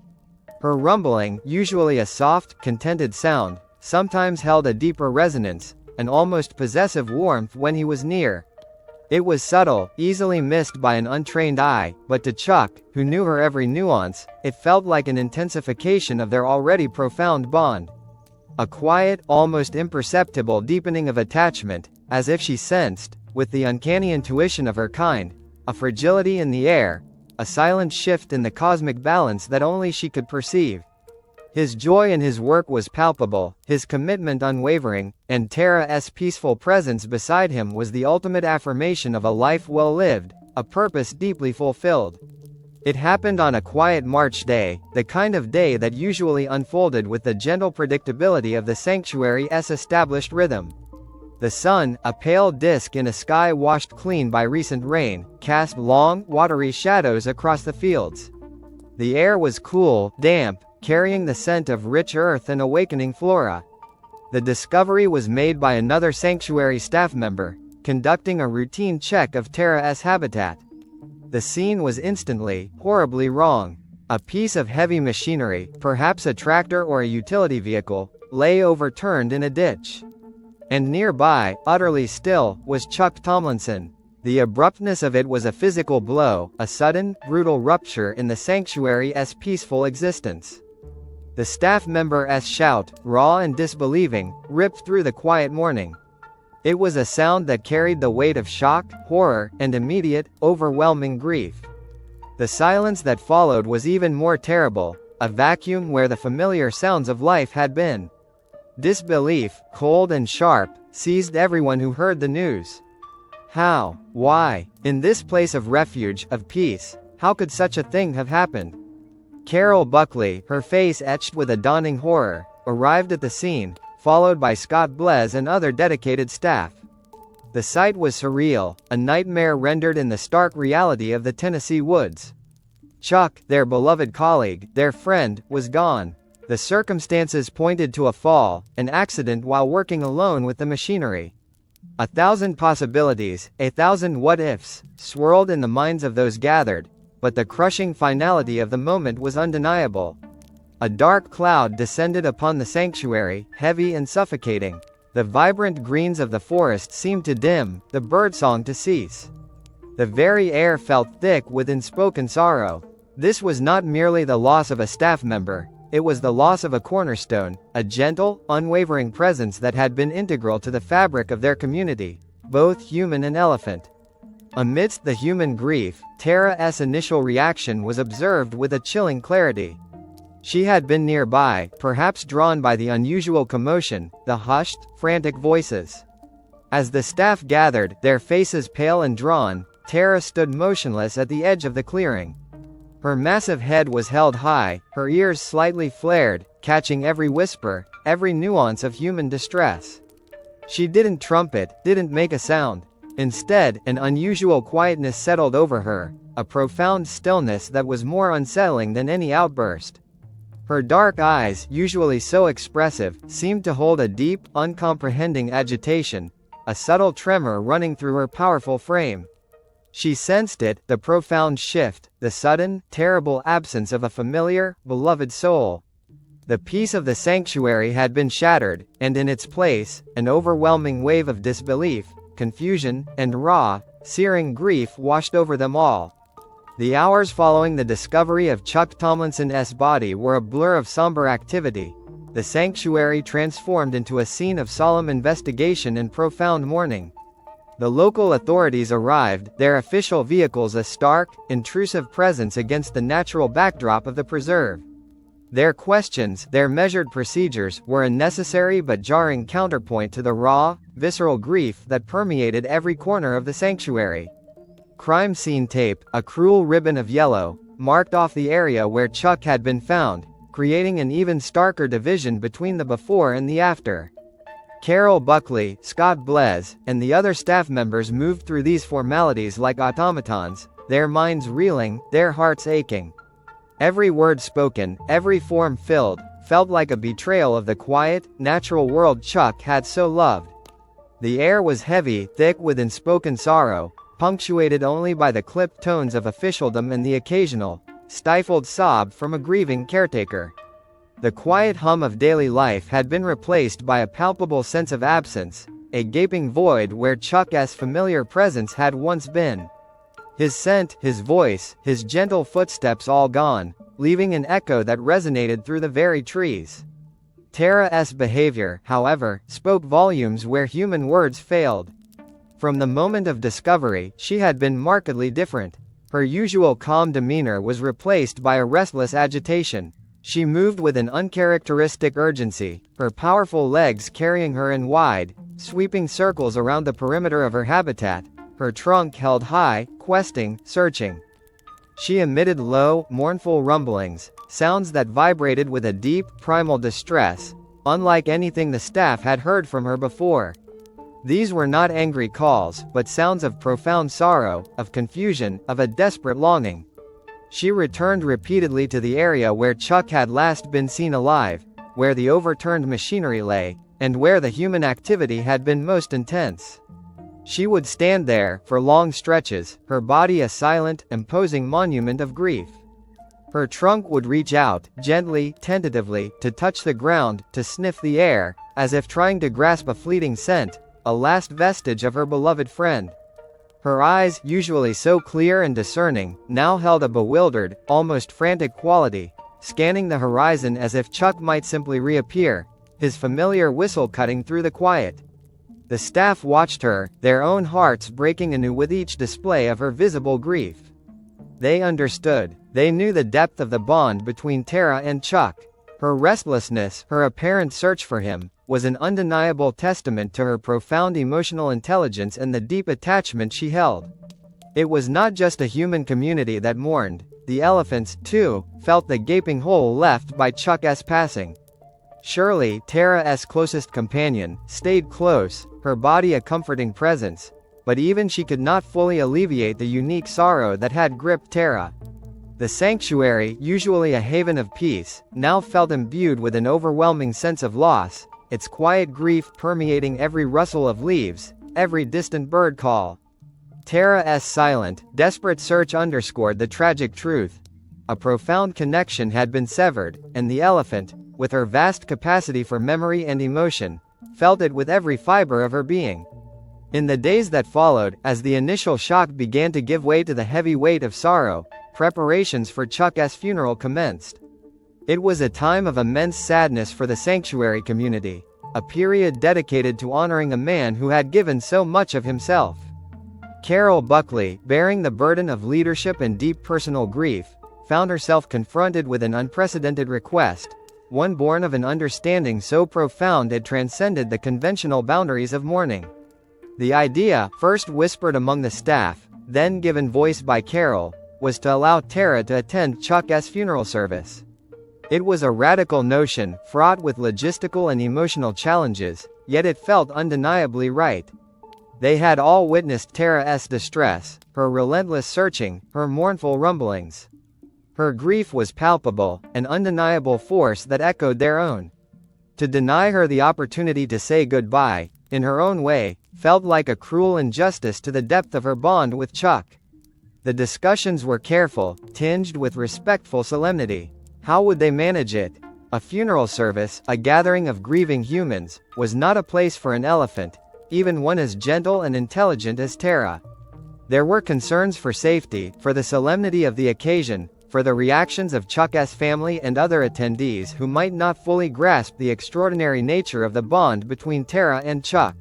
Her rumbling, usually a soft, contented sound, sometimes held a deeper resonance, an almost possessive warmth when he was near. It was subtle, easily missed by an untrained eye, but to Chuck, who knew her every nuance, it felt like an intensification of their already profound bond. A quiet, almost imperceptible deepening of attachment, as if she sensed, with the uncanny intuition of her kind, a fragility in the air, a silent shift in the cosmic balance that only she could perceive. His joy in his work was palpable, his commitment unwavering, and Tarra's peaceful presence beside him was the ultimate affirmation of a life well lived, a purpose deeply fulfilled. It happened on a quiet March day, the kind of day that usually unfolded with the gentle predictability of the sanctuary's established rhythm. The sun, a pale disk in a sky washed clean by recent rain, cast long, watery shadows across the fields. The air was cool, damp, carrying the scent of rich earth and awakening flora. The discovery was made by another sanctuary staff member, conducting a routine check of Tarra's habitat. The scene was instantly, horribly wrong. A piece of heavy machinery, perhaps a tractor or a utility vehicle, lay overturned in a ditch. And nearby, utterly still, was Chuck Tomlinson. The abruptness of it was a physical blow, a sudden, brutal rupture in the sanctuary's peaceful existence. The staff member's shout, raw and disbelieving, ripped through the quiet morning. It was a sound that carried the weight of shock, horror, and immediate, overwhelming grief. The silence that followed was even more terrible, a vacuum where the familiar sounds of life had been. Disbelief, cold and sharp, seized everyone who heard the news. How? Why? In this place of refuge, of peace, how could such a thing have happened? Carol Buckley, her face etched with a dawning horror, arrived at the scene, followed by Scott Blez and other dedicated staff. The sight was surreal, a nightmare rendered in the stark reality of the Tennessee woods. Chuck, their beloved colleague, their friend, was gone. The circumstances pointed to a fall, an accident while working alone with the machinery. 1,000 possibilities, 1,000 what-ifs, swirled in the minds of those gathered, but the crushing finality of the moment was undeniable. A dark cloud descended upon the sanctuary, heavy and suffocating. The vibrant greens of the forest seemed to dim, the birdsong to cease. The very air felt thick with unspoken sorrow. This was not merely the loss of a staff member, it was the loss of a cornerstone, a gentle, unwavering presence that had been integral to the fabric of their community, both human and elephant. Amidst the human grief, Tarra's initial reaction was observed with a chilling clarity. She had been nearby, perhaps drawn by the unusual commotion, the hushed, frantic voices. As the staff gathered, their faces pale and drawn, Tarra stood motionless at the edge of the clearing. Her massive head was held high, her ears slightly flared, catching every whisper, every nuance of human distress. She didn't trumpet, didn't make a sound. Instead, an unusual quietness settled over her, a profound stillness that was more unsettling than any outburst. Her dark eyes, usually so expressive, seemed to hold a deep, uncomprehending agitation, a subtle tremor running through her powerful frame. She sensed it, the profound shift, the sudden, terrible absence of a familiar, beloved soul. The peace of the sanctuary had been shattered, and in its place, an overwhelming wave of disbelief, confusion, and raw, searing grief washed over them all. The hours following the discovery of Chuck Tomlinson's body were a blur of somber activity. The sanctuary transformed into a scene of solemn investigation and profound mourning. The local authorities arrived, their official vehicles a stark, intrusive presence against the natural backdrop of the preserve. Their questions, their measured procedures, were a necessary but jarring counterpoint to the raw, visceral grief that permeated every corner of the sanctuary. Crime scene tape, a cruel ribbon of yellow, marked off the area where Chuck had been found, creating an even starker division between the before and the after. Carol Buckley, Scott Blez, and the other staff members moved through these formalities like automatons, their minds reeling, their hearts aching. Every word spoken, every form filled, felt like a betrayal of the quiet, natural world Chuck had so loved. The air was heavy, thick with unspoken sorrow, punctuated only by the clipped tones of officialdom and the occasional, stifled sob from a grieving caretaker. The quiet hum of daily life had been replaced by a palpable sense of absence, a gaping void where Chuck's familiar presence had once been. His scent, his voice, his gentle footsteps all gone, leaving an echo that resonated through the very trees. Tarra's behavior, however, spoke volumes where human words failed. From the moment of discovery, she had been markedly different. Her usual calm demeanor was replaced by a restless agitation. She moved with an uncharacteristic urgency, her powerful legs carrying her in wide, sweeping circles around the perimeter of her habitat, her trunk held high, questing, searching. She emitted low, mournful rumblings, sounds that vibrated with a deep, primal distress, unlike anything the staff had heard from her before. These were not angry calls, but sounds of profound sorrow, of confusion, of a desperate longing. She returned repeatedly to the area where Chuck had last been seen alive, where the overturned machinery lay, and where the human activity had been most intense. She would stand there, for long stretches, her body a silent, imposing monument of grief. Her trunk would reach out, gently, tentatively, to touch the ground, to sniff the air, as if trying to grasp a fleeting scent, a last vestige of her beloved friend. Her eyes, usually so clear and discerning, now held a bewildered, almost frantic quality, scanning the horizon as if Chuck might simply reappear, his familiar whistle cutting through the quiet. The staff watched her, their own hearts breaking anew with each display of her visible grief. They understood. They knew the depth of the bond between Tarra and Chuck. Her restlessness, her apparent search for him, was an undeniable testament to her profound emotional intelligence and the deep attachment she held. It was not just a human community that mourned. The elephants, too, felt the gaping hole left by Chuck's passing. Shirley, Tarra's closest companion, stayed close, her body a comforting presence, but even she could not fully alleviate the unique sorrow that had gripped Tarra. The sanctuary, usually a haven of peace, now felt imbued with an overwhelming sense of loss, its quiet grief permeating every rustle of leaves, every distant bird call. Tarra's silent, desperate search underscored the tragic truth. A profound connection had been severed, and the elephant, with her vast capacity for memory and emotion, felt it with every fiber of her being. In the days that followed, as the initial shock began to give way to the heavy weight of sorrow, preparations for Chuck's funeral commenced. It was a time of immense sadness for the sanctuary community, a period dedicated to honoring a man who had given so much of himself. Carol Buckley, bearing the burden of leadership and deep personal grief, found herself confronted with an unprecedented request, one born of an understanding so profound it transcended the conventional boundaries of mourning. The idea, first whispered among the staff, then given voice by Carol, was to allow Tarra to attend Chuck's funeral service. It was a radical notion, fraught with logistical and emotional challenges, yet it felt undeniably right. They had all witnessed Tarra's distress, her relentless searching, her mournful rumblings. Her grief was palpable, an undeniable force that echoed their own. To deny her the opportunity to say goodbye, in her own way, felt like a cruel injustice to the depth of her bond with Chuck. The discussions were careful, tinged with respectful solemnity. How would they manage it? A funeral service, a gathering of grieving humans, was not a place for an elephant, even one as gentle and intelligent as Tarra. There were concerns for safety, for the solemnity of the occasion, for the reactions of Chuck's family and other attendees who might not fully grasp the extraordinary nature of the bond between Tarra and Chuck.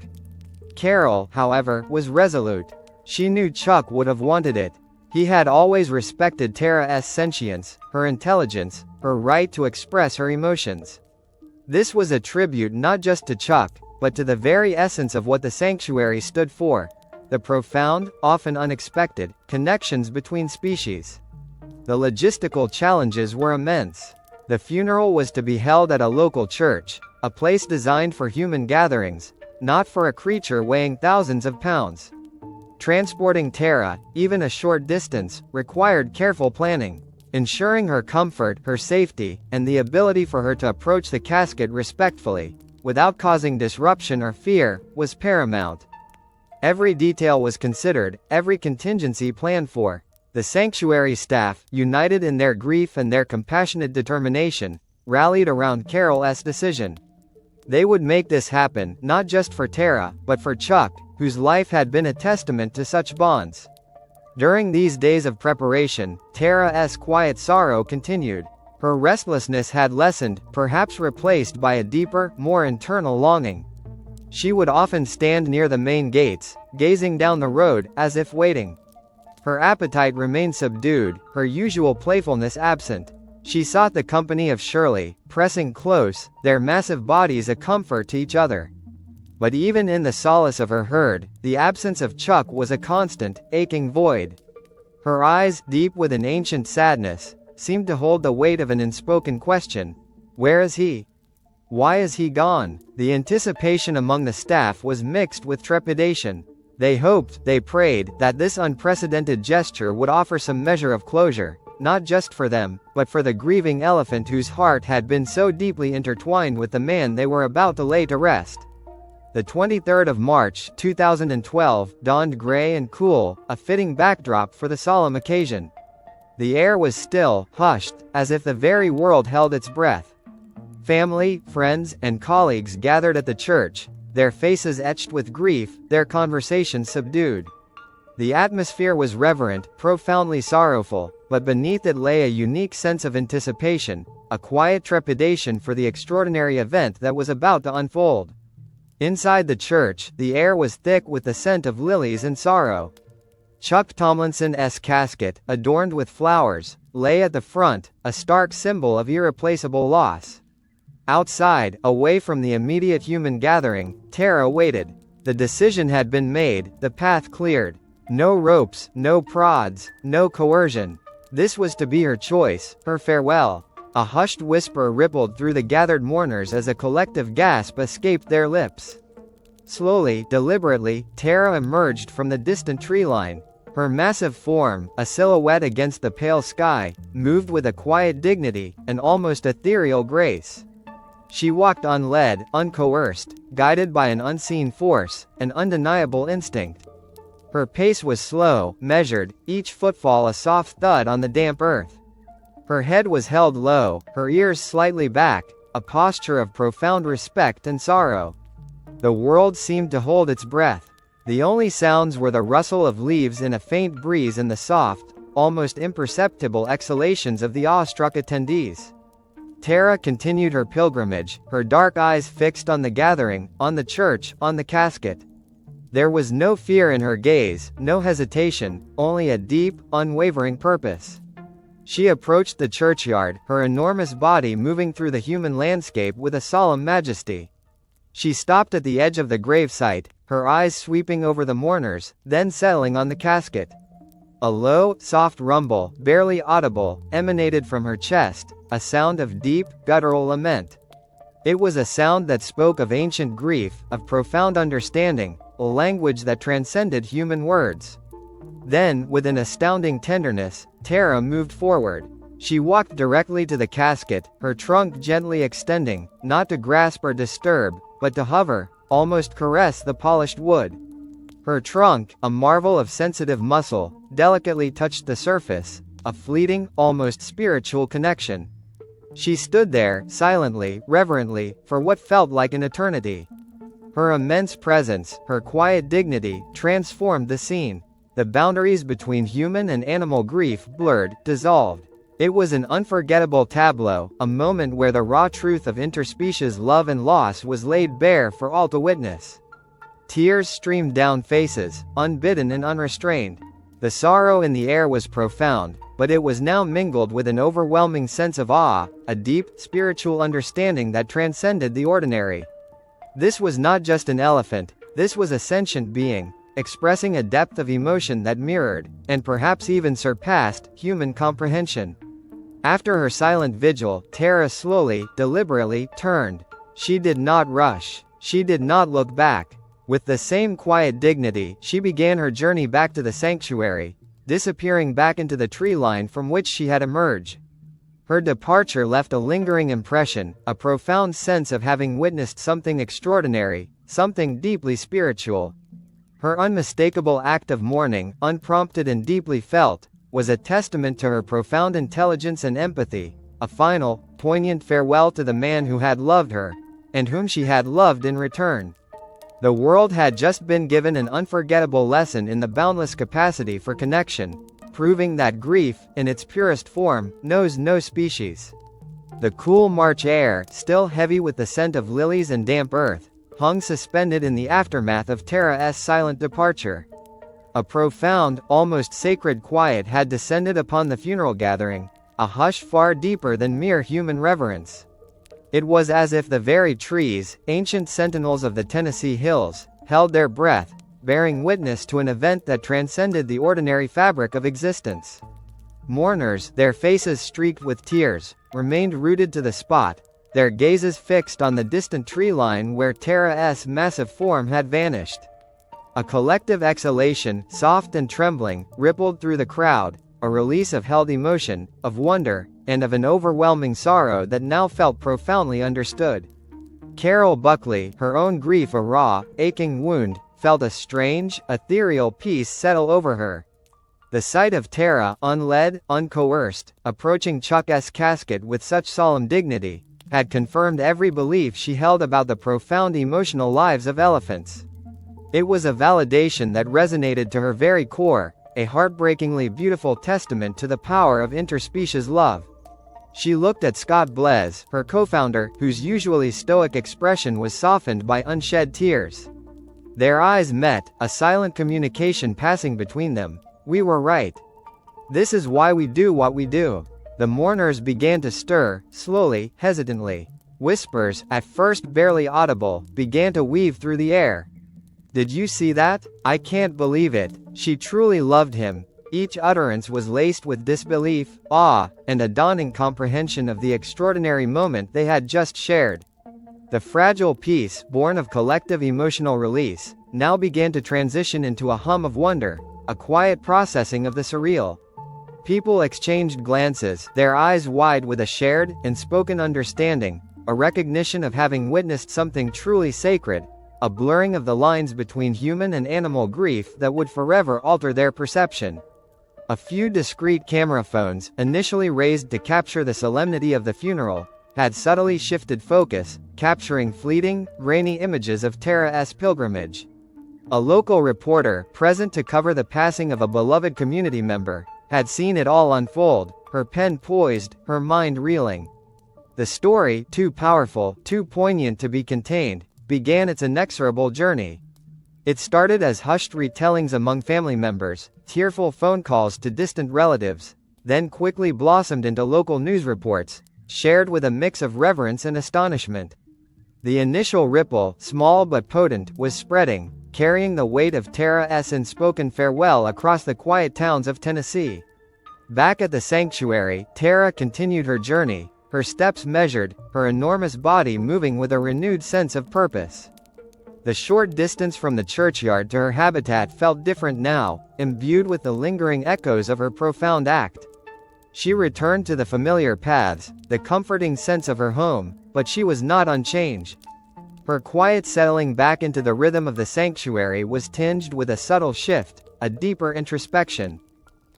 Carol, however, was resolute. She knew Chuck would have wanted it. He had always respected Tarra's sentience, her intelligence, her right to express her emotions. This was a tribute not just to Chuck, but to the very essence of what the sanctuary stood for: the profound, often unexpected, connections between species. The logistical challenges were immense. The funeral was to be held at a local church, a place designed for human gatherings, not for a creature weighing thousands of pounds. Transporting Tarra, even a short distance, required careful planning. Ensuring her comfort, her safety, and the ability for her to approach the casket respectfully, without causing disruption or fear, was paramount. Every detail was considered, every contingency planned for. The sanctuary staff, united in their grief and their compassionate determination, rallied around Carol's decision. They would make this happen, not just for Tarra, but for Chuck, whose life had been a testament to such bonds. During these days of preparation, Tarra's quiet sorrow continued. Her restlessness had lessened, perhaps replaced by a deeper, more internal longing. She would often stand near the main gates, gazing down the road, as if waiting. Her appetite remained subdued, her usual playfulness absent. She sought the company of Shirley, pressing close, their massive bodies a comfort to each other. But even in the solace of her herd, the absence of Chuck was a constant, aching void. Her eyes, deep with an ancient sadness, seemed to hold the weight of an unspoken question. Where is he? Why is he gone? The anticipation among the staff was mixed with trepidation. They hoped, they prayed, that this unprecedented gesture would offer some measure of closure, not just for them, but for the grieving elephant whose heart had been so deeply intertwined with the man they were about to lay to rest. The 23rd of March, 2012, dawned gray and cool, a fitting backdrop for the solemn occasion. The air was still, hushed, as if the very world held its breath. Family, friends, and colleagues gathered at the church, their faces etched with grief, their conversations subdued. The atmosphere was reverent, profoundly sorrowful, but beneath it lay a unique sense of anticipation, a quiet trepidation for the extraordinary event that was about to unfold. Inside the church, the air was thick with the scent of lilies and sorrow. Chuck Tomlinson's casket, adorned with flowers, lay at the front, a stark symbol of irreplaceable loss. Outside, away from the immediate human gathering, Tarra waited. The decision had been made, the path cleared. No ropes, no prods, no coercion. This was to be her choice, her farewell. A hushed whisper rippled through the gathered mourners as a collective gasp escaped their lips. Slowly, deliberately, Tarra emerged from the distant tree line. Her massive form, a silhouette against the pale sky, moved with a quiet dignity, an almost ethereal grace. She walked unled, uncoerced, guided by an unseen force, an undeniable instinct. Her pace was slow, measured, each footfall a soft thud on the damp earth. Her head was held low, her ears slightly back, a posture of profound respect and sorrow. The world seemed to hold its breath. The only sounds were the rustle of leaves in a faint breeze and the soft, almost imperceptible exhalations of the awestruck attendees. Tarra continued her pilgrimage, her dark eyes fixed on the gathering, on the church, on the casket. There was no fear in her gaze, no hesitation, only a deep, unwavering purpose. She approached the churchyard, her enormous body moving through the human landscape with a solemn majesty. She stopped at the edge of the gravesite, her eyes sweeping over the mourners, then settling on the casket. A low, soft rumble, barely audible, emanated from her chest, a sound of deep, guttural lament. It was a sound that spoke of ancient grief, of profound understanding, a language that transcended human words. Then, with an astounding tenderness, Tarra moved forward. She walked directly to the casket, her trunk gently extending, not to grasp or disturb, but to hover, almost caress the polished wood. Her trunk, a marvel of sensitive muscle, delicately touched the surface, a fleeting, almost spiritual connection. She stood there, silently, reverently, for what felt like an eternity. Her immense presence, her quiet dignity, transformed the scene. The boundaries between human and animal grief blurred, dissolved. It was an unforgettable tableau, a moment where the raw truth of interspecies love and loss was laid bare for all to witness. Tears streamed down faces, unbidden and unrestrained. The sorrow in the air was profound, but it was now mingled with an overwhelming sense of awe, a deep, spiritual understanding that transcended the ordinary. This was not just an elephant, this was a sentient being, expressing a depth of emotion that mirrored, and perhaps even surpassed, human comprehension. After her silent vigil, Tarra slowly, deliberately, turned. She did not rush. She did not look back. With the same quiet dignity, she began her journey back to the sanctuary, disappearing back into the tree line from which she had emerged. Her departure left a lingering impression, a profound sense of having witnessed something extraordinary, something deeply spiritual. Her unmistakable act of mourning, unprompted and deeply felt, was a testament to her profound intelligence and empathy, a final, poignant farewell to the man who had loved her, and whom she had loved in return. The world had just been given an unforgettable lesson in the boundless capacity for connection, proving that grief, in its purest form, knows no species. The cool March air, still heavy with the scent of lilies and damp earth, hung suspended in the aftermath of Tarra's silent departure. A profound, almost sacred quiet had descended upon the funeral gathering, a hush far deeper than mere human reverence. It was as if the very trees, ancient sentinels of the Tennessee hills, held their breath, bearing witness to an event that transcended the ordinary fabric of existence. Mourners, their faces streaked with tears, remained rooted to the spot, their gazes fixed on the distant tree line where Tarra's massive form had vanished. A collective exhalation, soft and trembling, rippled through the crowd, a release of held emotion, of wonder, and of an overwhelming sorrow that now felt profoundly understood. Carol Buckley, her own grief a raw, aching wound, felt a strange, ethereal peace settle over her. The sight of Tarra, unled, uncoerced, approaching Chuck's casket with such solemn dignity, had confirmed every belief she held about the profound emotional lives of elephants. It was a validation that resonated to her very core, a heartbreakingly beautiful testament to the power of interspecies love. She looked at Scott Blez, her co-founder, whose usually stoic expression was softened by unshed tears. Their eyes met, a silent communication passing between them. "We were right. This is why we do what we do." The mourners began to stir, slowly, hesitantly. Whispers, at first barely audible, began to weave through the air. "Did you see that? I can't believe it. She truly loved him." Each utterance was laced with disbelief, awe, and a dawning comprehension of the extraordinary moment they had just shared. The fragile peace, born of collective emotional release, now began to transition into a hum of wonder, a quiet processing of the surreal. People exchanged glances, their eyes wide with a shared, unspoken understanding, a recognition of having witnessed something truly sacred, a blurring of the lines between human and animal grief that would forever alter their perception. A few discreet camera phones, initially raised to capture the solemnity of the funeral, had subtly shifted focus, capturing fleeting, grainy images of Tarra's pilgrimage. A local reporter, present to cover the passing of a beloved community member, had seen it all unfold, her pen poised, her mind reeling. The story, too powerful, too poignant to be contained, began its inexorable journey. It started as hushed retellings among family members, tearful phone calls to distant relatives, then quickly blossomed into local news reports, shared with a mix of reverence and astonishment. The initial ripple, small but potent, was spreading, carrying the weight of Tarra's unspoken farewell across the quiet towns of Tennessee. Back at the sanctuary, Tarra continued her journey, her steps measured, her enormous body moving with a renewed sense of purpose. The short distance from the churchyard to her habitat felt different now, imbued with the lingering echoes of her profound act. She returned to the familiar paths, the comforting sense of her home, but she was not unchanged. Her quiet settling back into the rhythm of the sanctuary was tinged with a subtle shift, a deeper introspection.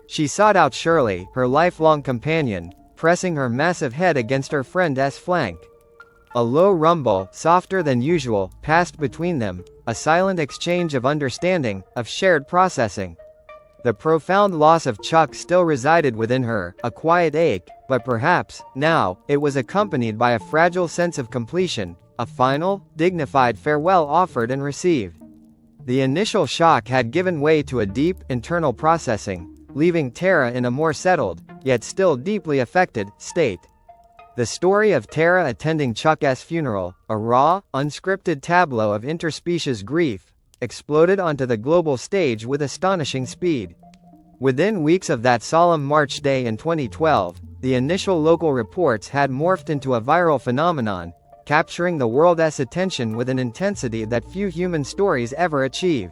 She sought out Shirley, her lifelong companion, pressing her massive head against her friend's flank. A low rumble, softer than usual, passed between them, a silent exchange of understanding, of shared processing. The profound loss of Chuck still resided within her, a quiet ache, but perhaps, now, it was accompanied by a fragile sense of completion, a final, dignified farewell offered and received. The initial shock had given way to a deep, internal processing, leaving Tarra in a more settled, yet still deeply affected, state. The story of Tarra attending Chuck's funeral, a raw, unscripted tableau of interspecies grief, exploded onto the global stage with astonishing speed. Within weeks of that solemn March day in 2012, the initial local reports had morphed into a viral phenomenon, capturing the world's attention with an intensity that few human stories ever achieve.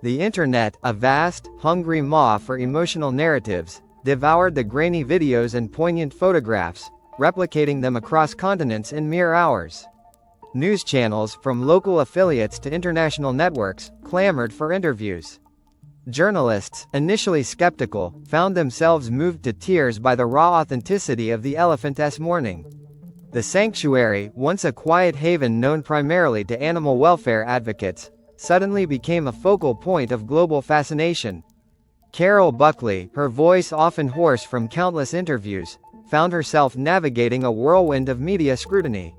The internet, a vast, hungry maw for emotional narratives, devoured the grainy videos and poignant photographs, replicating them across continents in mere hours. News channels, from local affiliates to international networks, clamored for interviews. Journalists, initially skeptical, found themselves moved to tears by the raw authenticity of the elephant's mourning. The sanctuary, once a quiet haven known primarily to animal welfare advocates, suddenly became a focal point of global fascination. Carol Buckley, her voice often hoarse from countless interviews, found herself navigating a whirlwind of media scrutiny.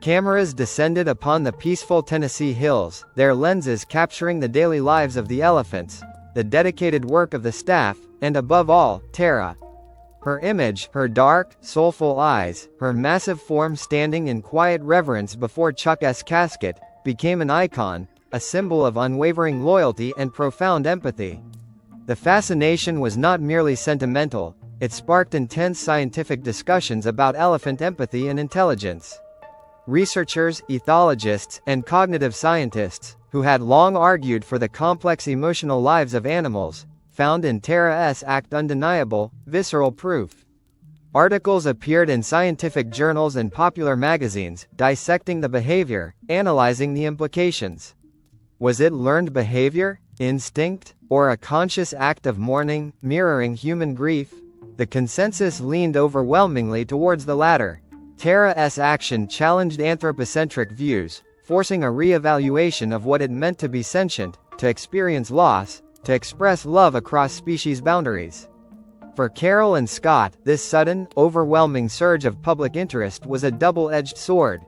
Cameras descended upon the peaceful Tennessee hills, their lenses capturing the daily lives of the elephants, the dedicated work of the staff, and above all, Tarra. Her image, her dark, soulful eyes, her massive form standing in quiet reverence before Chuck's casket, became an icon, a symbol of unwavering loyalty and profound empathy. The fascination was not merely sentimental, it sparked intense scientific discussions about elephant empathy and intelligence. Researchers, ethologists, and cognitive scientists, who had long argued for the complex emotional lives of animals, found in Tarra's act undeniable, visceral proof. Articles appeared in scientific journals and popular magazines, dissecting the behavior, analyzing the implications. Was it learned behavior, instinct, or a conscious act of mourning, mirroring human grief? The consensus leaned overwhelmingly towards the latter. Tarra's action challenged anthropocentric views, forcing a re-evaluation of what it meant to be sentient, to experience loss, to express love across species boundaries. For Carol and Scott, this sudden, overwhelming surge of public interest was a double-edged sword.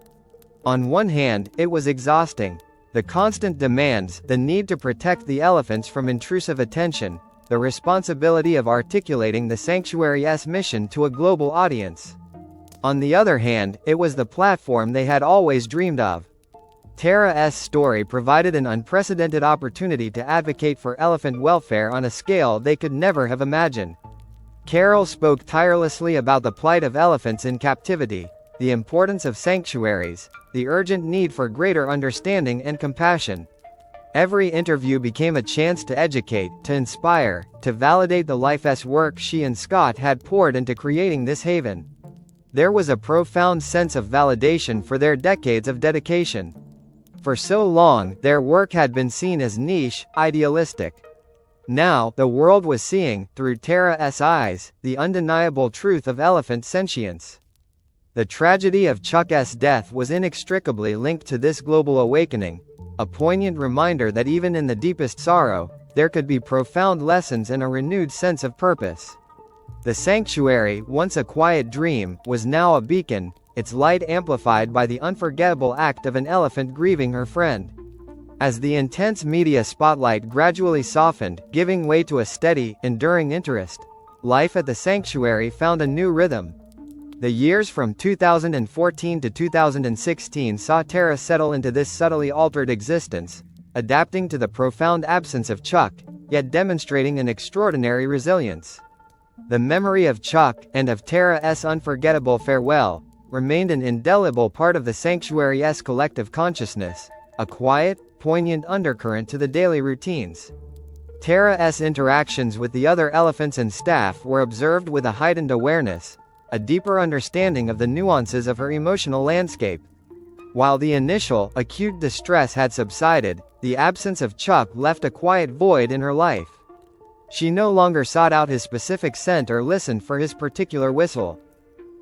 On one hand, it was exhausting. The constant demands, the need to protect the elephants from intrusive attention, the responsibility of articulating the sanctuary's mission to a global audience. On the other hand, it was the platform they had always dreamed of. Tarra's story provided an unprecedented opportunity to advocate for elephant welfare on a scale they could never have imagined. Carol spoke tirelessly about the plight of elephants in captivity, the importance of sanctuaries, the urgent need for greater understanding and compassion. Every interview became a chance to educate, to inspire, to validate the life's work she and Scott had poured into creating this haven. There was a profound sense of validation for their decades of dedication. For so long, their work had been seen as niche, idealistic. Now, the world was seeing, through Tarra's eyes, the undeniable truth of elephant sentience. The tragedy of Chuck's death was inextricably linked to this global awakening, a poignant reminder that even in the deepest sorrow, there could be profound lessons and a renewed sense of purpose. The sanctuary, once a quiet dream, was now a beacon, its light amplified by the unforgettable act of an elephant grieving her friend. As the intense media spotlight gradually softened, giving way to a steady, enduring interest, life at the sanctuary found a new rhythm. The years from 2014 to 2016 saw Tarra settle into this subtly altered existence, adapting to the profound absence of Chuck, yet demonstrating an extraordinary resilience. The memory of Chuck, and of Tarra's unforgettable farewell, remained an indelible part of the sanctuary's collective consciousness, a quiet, poignant undercurrent to the daily routines. Tarra's interactions with the other elephants and staff were observed with a heightened awareness, a deeper understanding of the nuances of her emotional landscape. While the initial, acute distress had subsided, the absence of Chuck left a quiet void in her life. She no longer sought out his specific scent or listened for his particular whistle.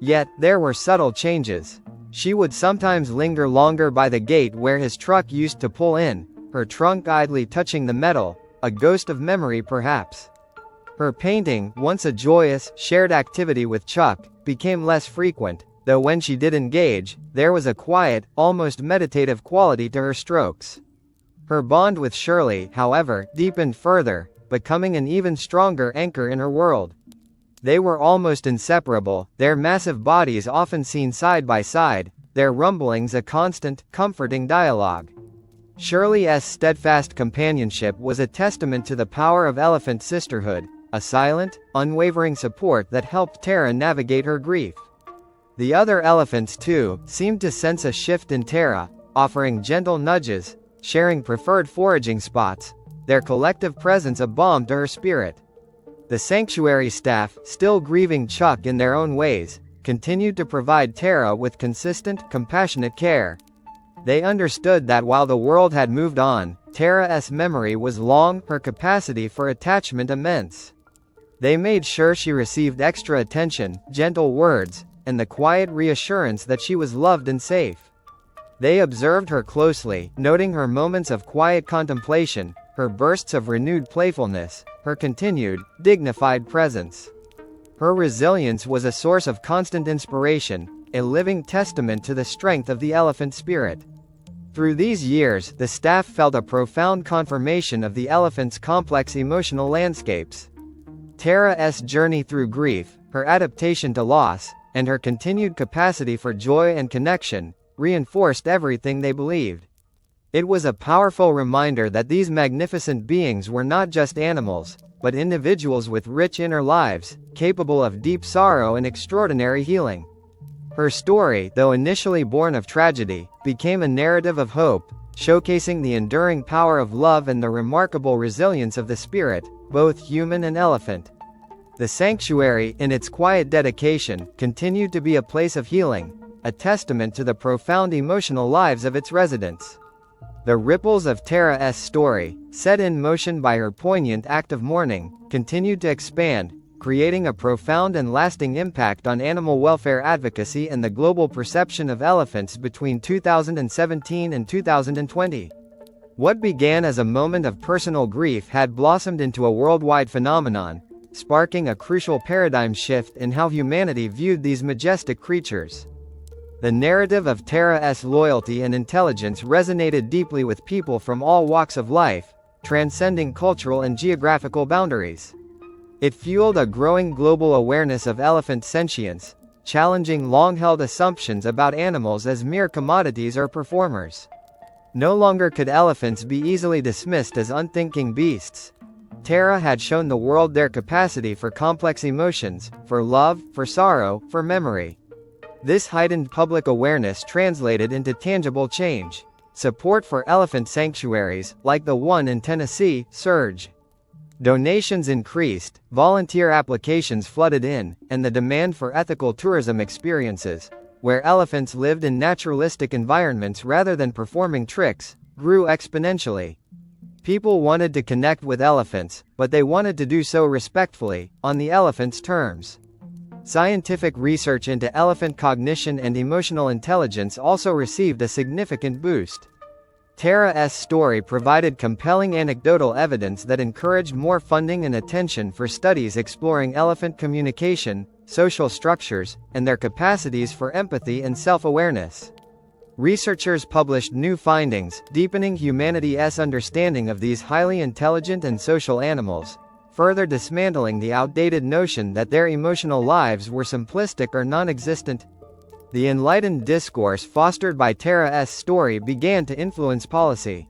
Yet, there were subtle changes. She would sometimes linger longer by the gate where his truck used to pull in, her trunk idly touching the metal, a ghost of memory perhaps. Her painting, once a joyous, shared activity with Chuck, became less frequent, though when she did engage, there was a quiet, almost meditative quality to her strokes. Her bond with Shirley, however, deepened further, becoming an even stronger anchor in her world. They were almost inseparable, their massive bodies often seen side by side, their rumblings a constant, comforting dialogue. Shirley's steadfast companionship was a testament to the power of elephant sisterhood, a silent, unwavering support that helped Tarra navigate her grief. The other elephants too, seemed to sense a shift in Tarra, offering gentle nudges, sharing preferred foraging spots, their collective presence a balm to her spirit. The sanctuary staff, still grieving Chuck in their own ways, continued to provide Tarra with consistent, compassionate care. They understood that while the world had moved on, Tarra's memory was long, her capacity for attachment immense. They made sure she received extra attention, gentle words, and the quiet reassurance that she was loved and safe. They observed her closely, noting her moments of quiet contemplation, her bursts of renewed playfulness, her continued, dignified presence. Her resilience was a source of constant inspiration, a living testament to the strength of the elephant spirit. Through these years, the staff felt a profound confirmation of the elephant's complex emotional landscapes. Tarra's journey through grief, her adaptation to loss, and her continued capacity for joy and connection, reinforced everything they believed. It was a powerful reminder that these magnificent beings were not just animals, but individuals with rich inner lives, capable of deep sorrow and extraordinary healing. Her story, though initially born of tragedy, became a narrative of hope, showcasing the enduring power of love and the remarkable resilience of the spirit, both human and elephant. The sanctuary, in its quiet dedication, continued to be a place of healing, a testament to the profound emotional lives of its residents. The ripples of Tarra's story, set in motion by her poignant act of mourning, continued to expand, creating a profound and lasting impact on animal welfare advocacy and the global perception of elephants between 2017 and 2020. What began as a moment of personal grief had blossomed into a worldwide phenomenon, sparking a crucial paradigm shift in how humanity viewed these majestic creatures. The narrative of Tarra's loyalty and intelligence resonated deeply with people from all walks of life, transcending cultural and geographical boundaries. It fueled a growing global awareness of elephant sentience, challenging long-held assumptions about animals as mere commodities or performers. No longer could elephants be easily dismissed as unthinking beasts. Tarra had shown the world their capacity for complex emotions, for love, for sorrow, for memory. This heightened public awareness translated into tangible change. Support for elephant sanctuaries, like the one in Tennessee, surged. Donations increased, volunteer applications flooded in, and the demand for ethical tourism experiences, where elephants lived in naturalistic environments rather than performing tricks, grew exponentially. People wanted to connect with elephants, but they wanted to do so respectfully, on the elephant's terms. Scientific research into elephant cognition and emotional intelligence also received a significant boost. Tarra's story provided compelling anecdotal evidence that encouraged more funding and attention for studies exploring elephant communication, social structures, and their capacities for empathy and self-awareness. Researchers published new findings, deepening humanity's understanding of these highly intelligent and social animals, further dismantling the outdated notion that their emotional lives were simplistic or non-existent. The enlightened discourse fostered by Tarra's story began to influence policy.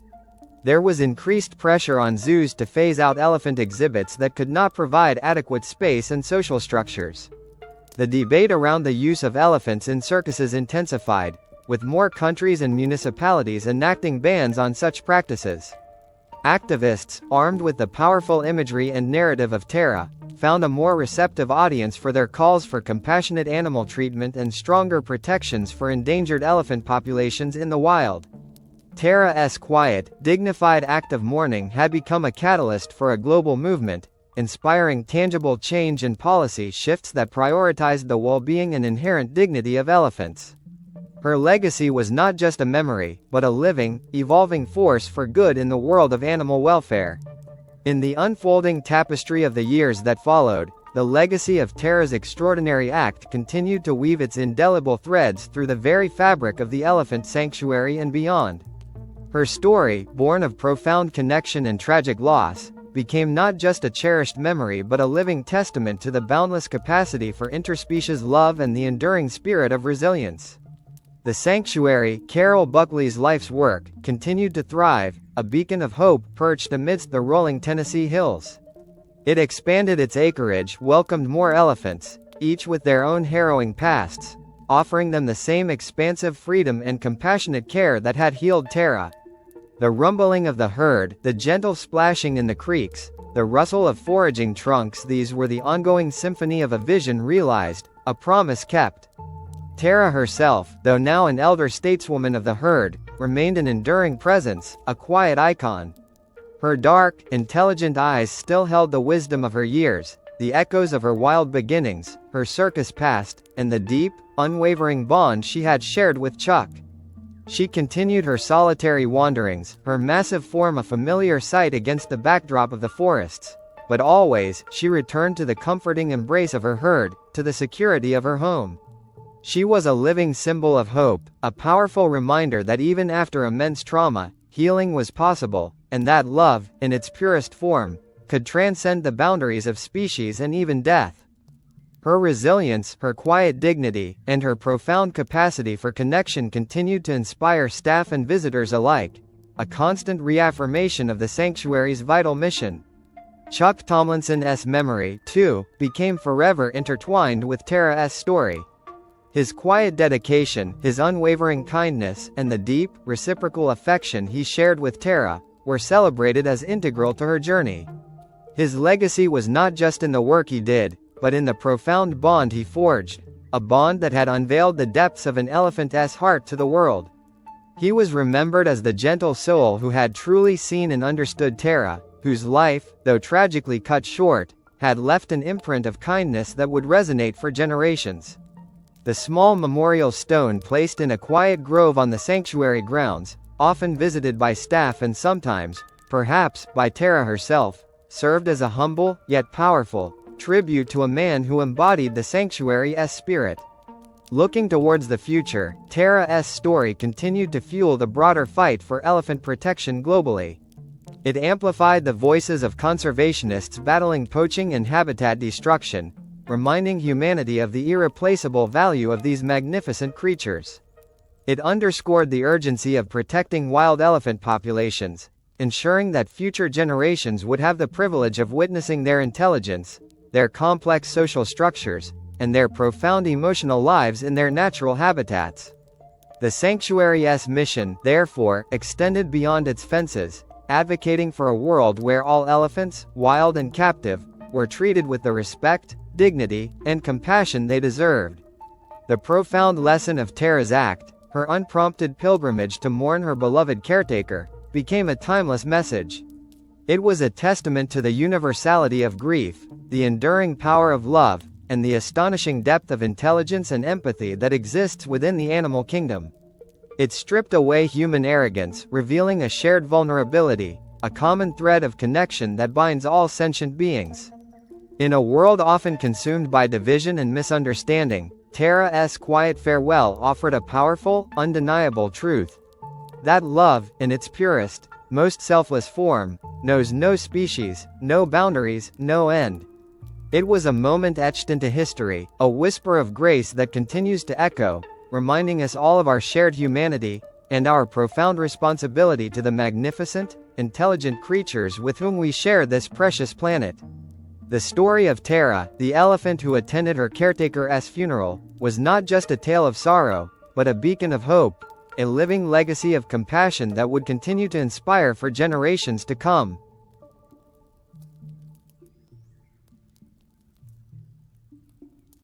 There was increased pressure on zoos to phase out elephant exhibits that could not provide adequate space and social structures. The debate around the use of elephants in circuses intensified, with more countries and municipalities enacting bans on such practices. Activists, armed with the powerful imagery and narrative of Tarra, found a more receptive audience for their calls for compassionate animal treatment and stronger protections for endangered elephant populations in the wild. Tarra's quiet, dignified act of mourning had become a catalyst for a global movement, inspiring tangible change and policy shifts that prioritized the well-being and inherent dignity of elephants. Her legacy was not just a memory, but a living, evolving force for good in the world of animal welfare. In the unfolding tapestry of the years that followed, the legacy of Tarra's extraordinary act continued to weave its indelible threads through the very fabric of the elephant sanctuary and beyond. Her story, born of profound connection and tragic loss, became not just a cherished memory but a living testament to the boundless capacity for interspecies love and the enduring spirit of resilience. The sanctuary, Carol Buckley's life's work, continued to thrive, a beacon of hope perched amidst the rolling Tennessee hills. It expanded its acreage, welcomed more elephants, each with their own harrowing pasts, offering them the same expansive freedom and compassionate care that had healed Tarra. The rumbling of the herd, the gentle splashing in the creeks, the rustle of foraging trunks. These were the ongoing symphony of a vision realized, a promise kept. Tarra herself, though now an elder stateswoman of the herd, remained an enduring presence, a quiet icon. Her dark, intelligent eyes still held the wisdom of her years, the echoes of her wild beginnings, her circus past, and the deep, unwavering bond she had shared with Chuck. She continued her solitary wanderings, her massive form a familiar sight against the backdrop of the forests. But always, she returned to the comforting embrace of her herd, to the security of her home. She was a living symbol of hope, a powerful reminder that even after immense trauma, healing was possible, and that love, in its purest form, could transcend the boundaries of species and even death. Her resilience, her quiet dignity, and her profound capacity for connection continued to inspire staff and visitors alike, a constant reaffirmation of the sanctuary's vital mission. Chuck Tomlinson's memory, too, became forever intertwined with Tarra's story. His quiet dedication, his unwavering kindness, and the deep, reciprocal affection he shared with Tarra, were celebrated as integral to her journey. His legacy was not just in the work he did, but in the profound bond he forged, a bond that had unveiled the depths of an elephant's heart to the world. He was remembered as the gentle soul who had truly seen and understood Tarra, whose life, though tragically cut short, had left an imprint of kindness that would resonate for generations. The small memorial stone placed in a quiet grove on the sanctuary grounds, often visited by staff and sometimes, perhaps, by Tarra herself, served as a humble, yet powerful, tribute to a man who embodied the sanctuary's spirit. Looking towards the future, Tarra's story continued to fuel the broader fight for elephant protection globally. It amplified the voices of conservationists battling poaching and habitat destruction, reminding humanity of the irreplaceable value of these magnificent creatures. It underscored the urgency of protecting wild elephant populations, ensuring that future generations would have the privilege of witnessing their intelligence, their complex social structures, and their profound emotional lives in their natural habitats. The sanctuary's mission, therefore, extended beyond its fences, advocating for a world where all elephants, wild and captive, were treated with the respect, dignity, and compassion they deserved. The profound lesson of Tarra's act, her unprompted pilgrimage to mourn her beloved caretaker, became a timeless message. It was a testament to the universality of grief, the enduring power of love, and the astonishing depth of intelligence and empathy that exists within the animal kingdom. It stripped away human arrogance, revealing a shared vulnerability, a common thread of connection that binds all sentient beings. In a world often consumed by division and misunderstanding, Tarra's quiet farewell offered a powerful, undeniable truth. That love, in its purest, most selfless form, knows no species, no boundaries, no end. It was a moment etched into history, a whisper of grace that continues to echo, reminding us all of our shared humanity, and our profound responsibility to the magnificent, intelligent creatures with whom we share this precious planet. The story of Tarra, the elephant who attended her caretaker's funeral, was not just a tale of sorrow, but a beacon of hope, a living legacy of compassion that would continue to inspire for generations to come.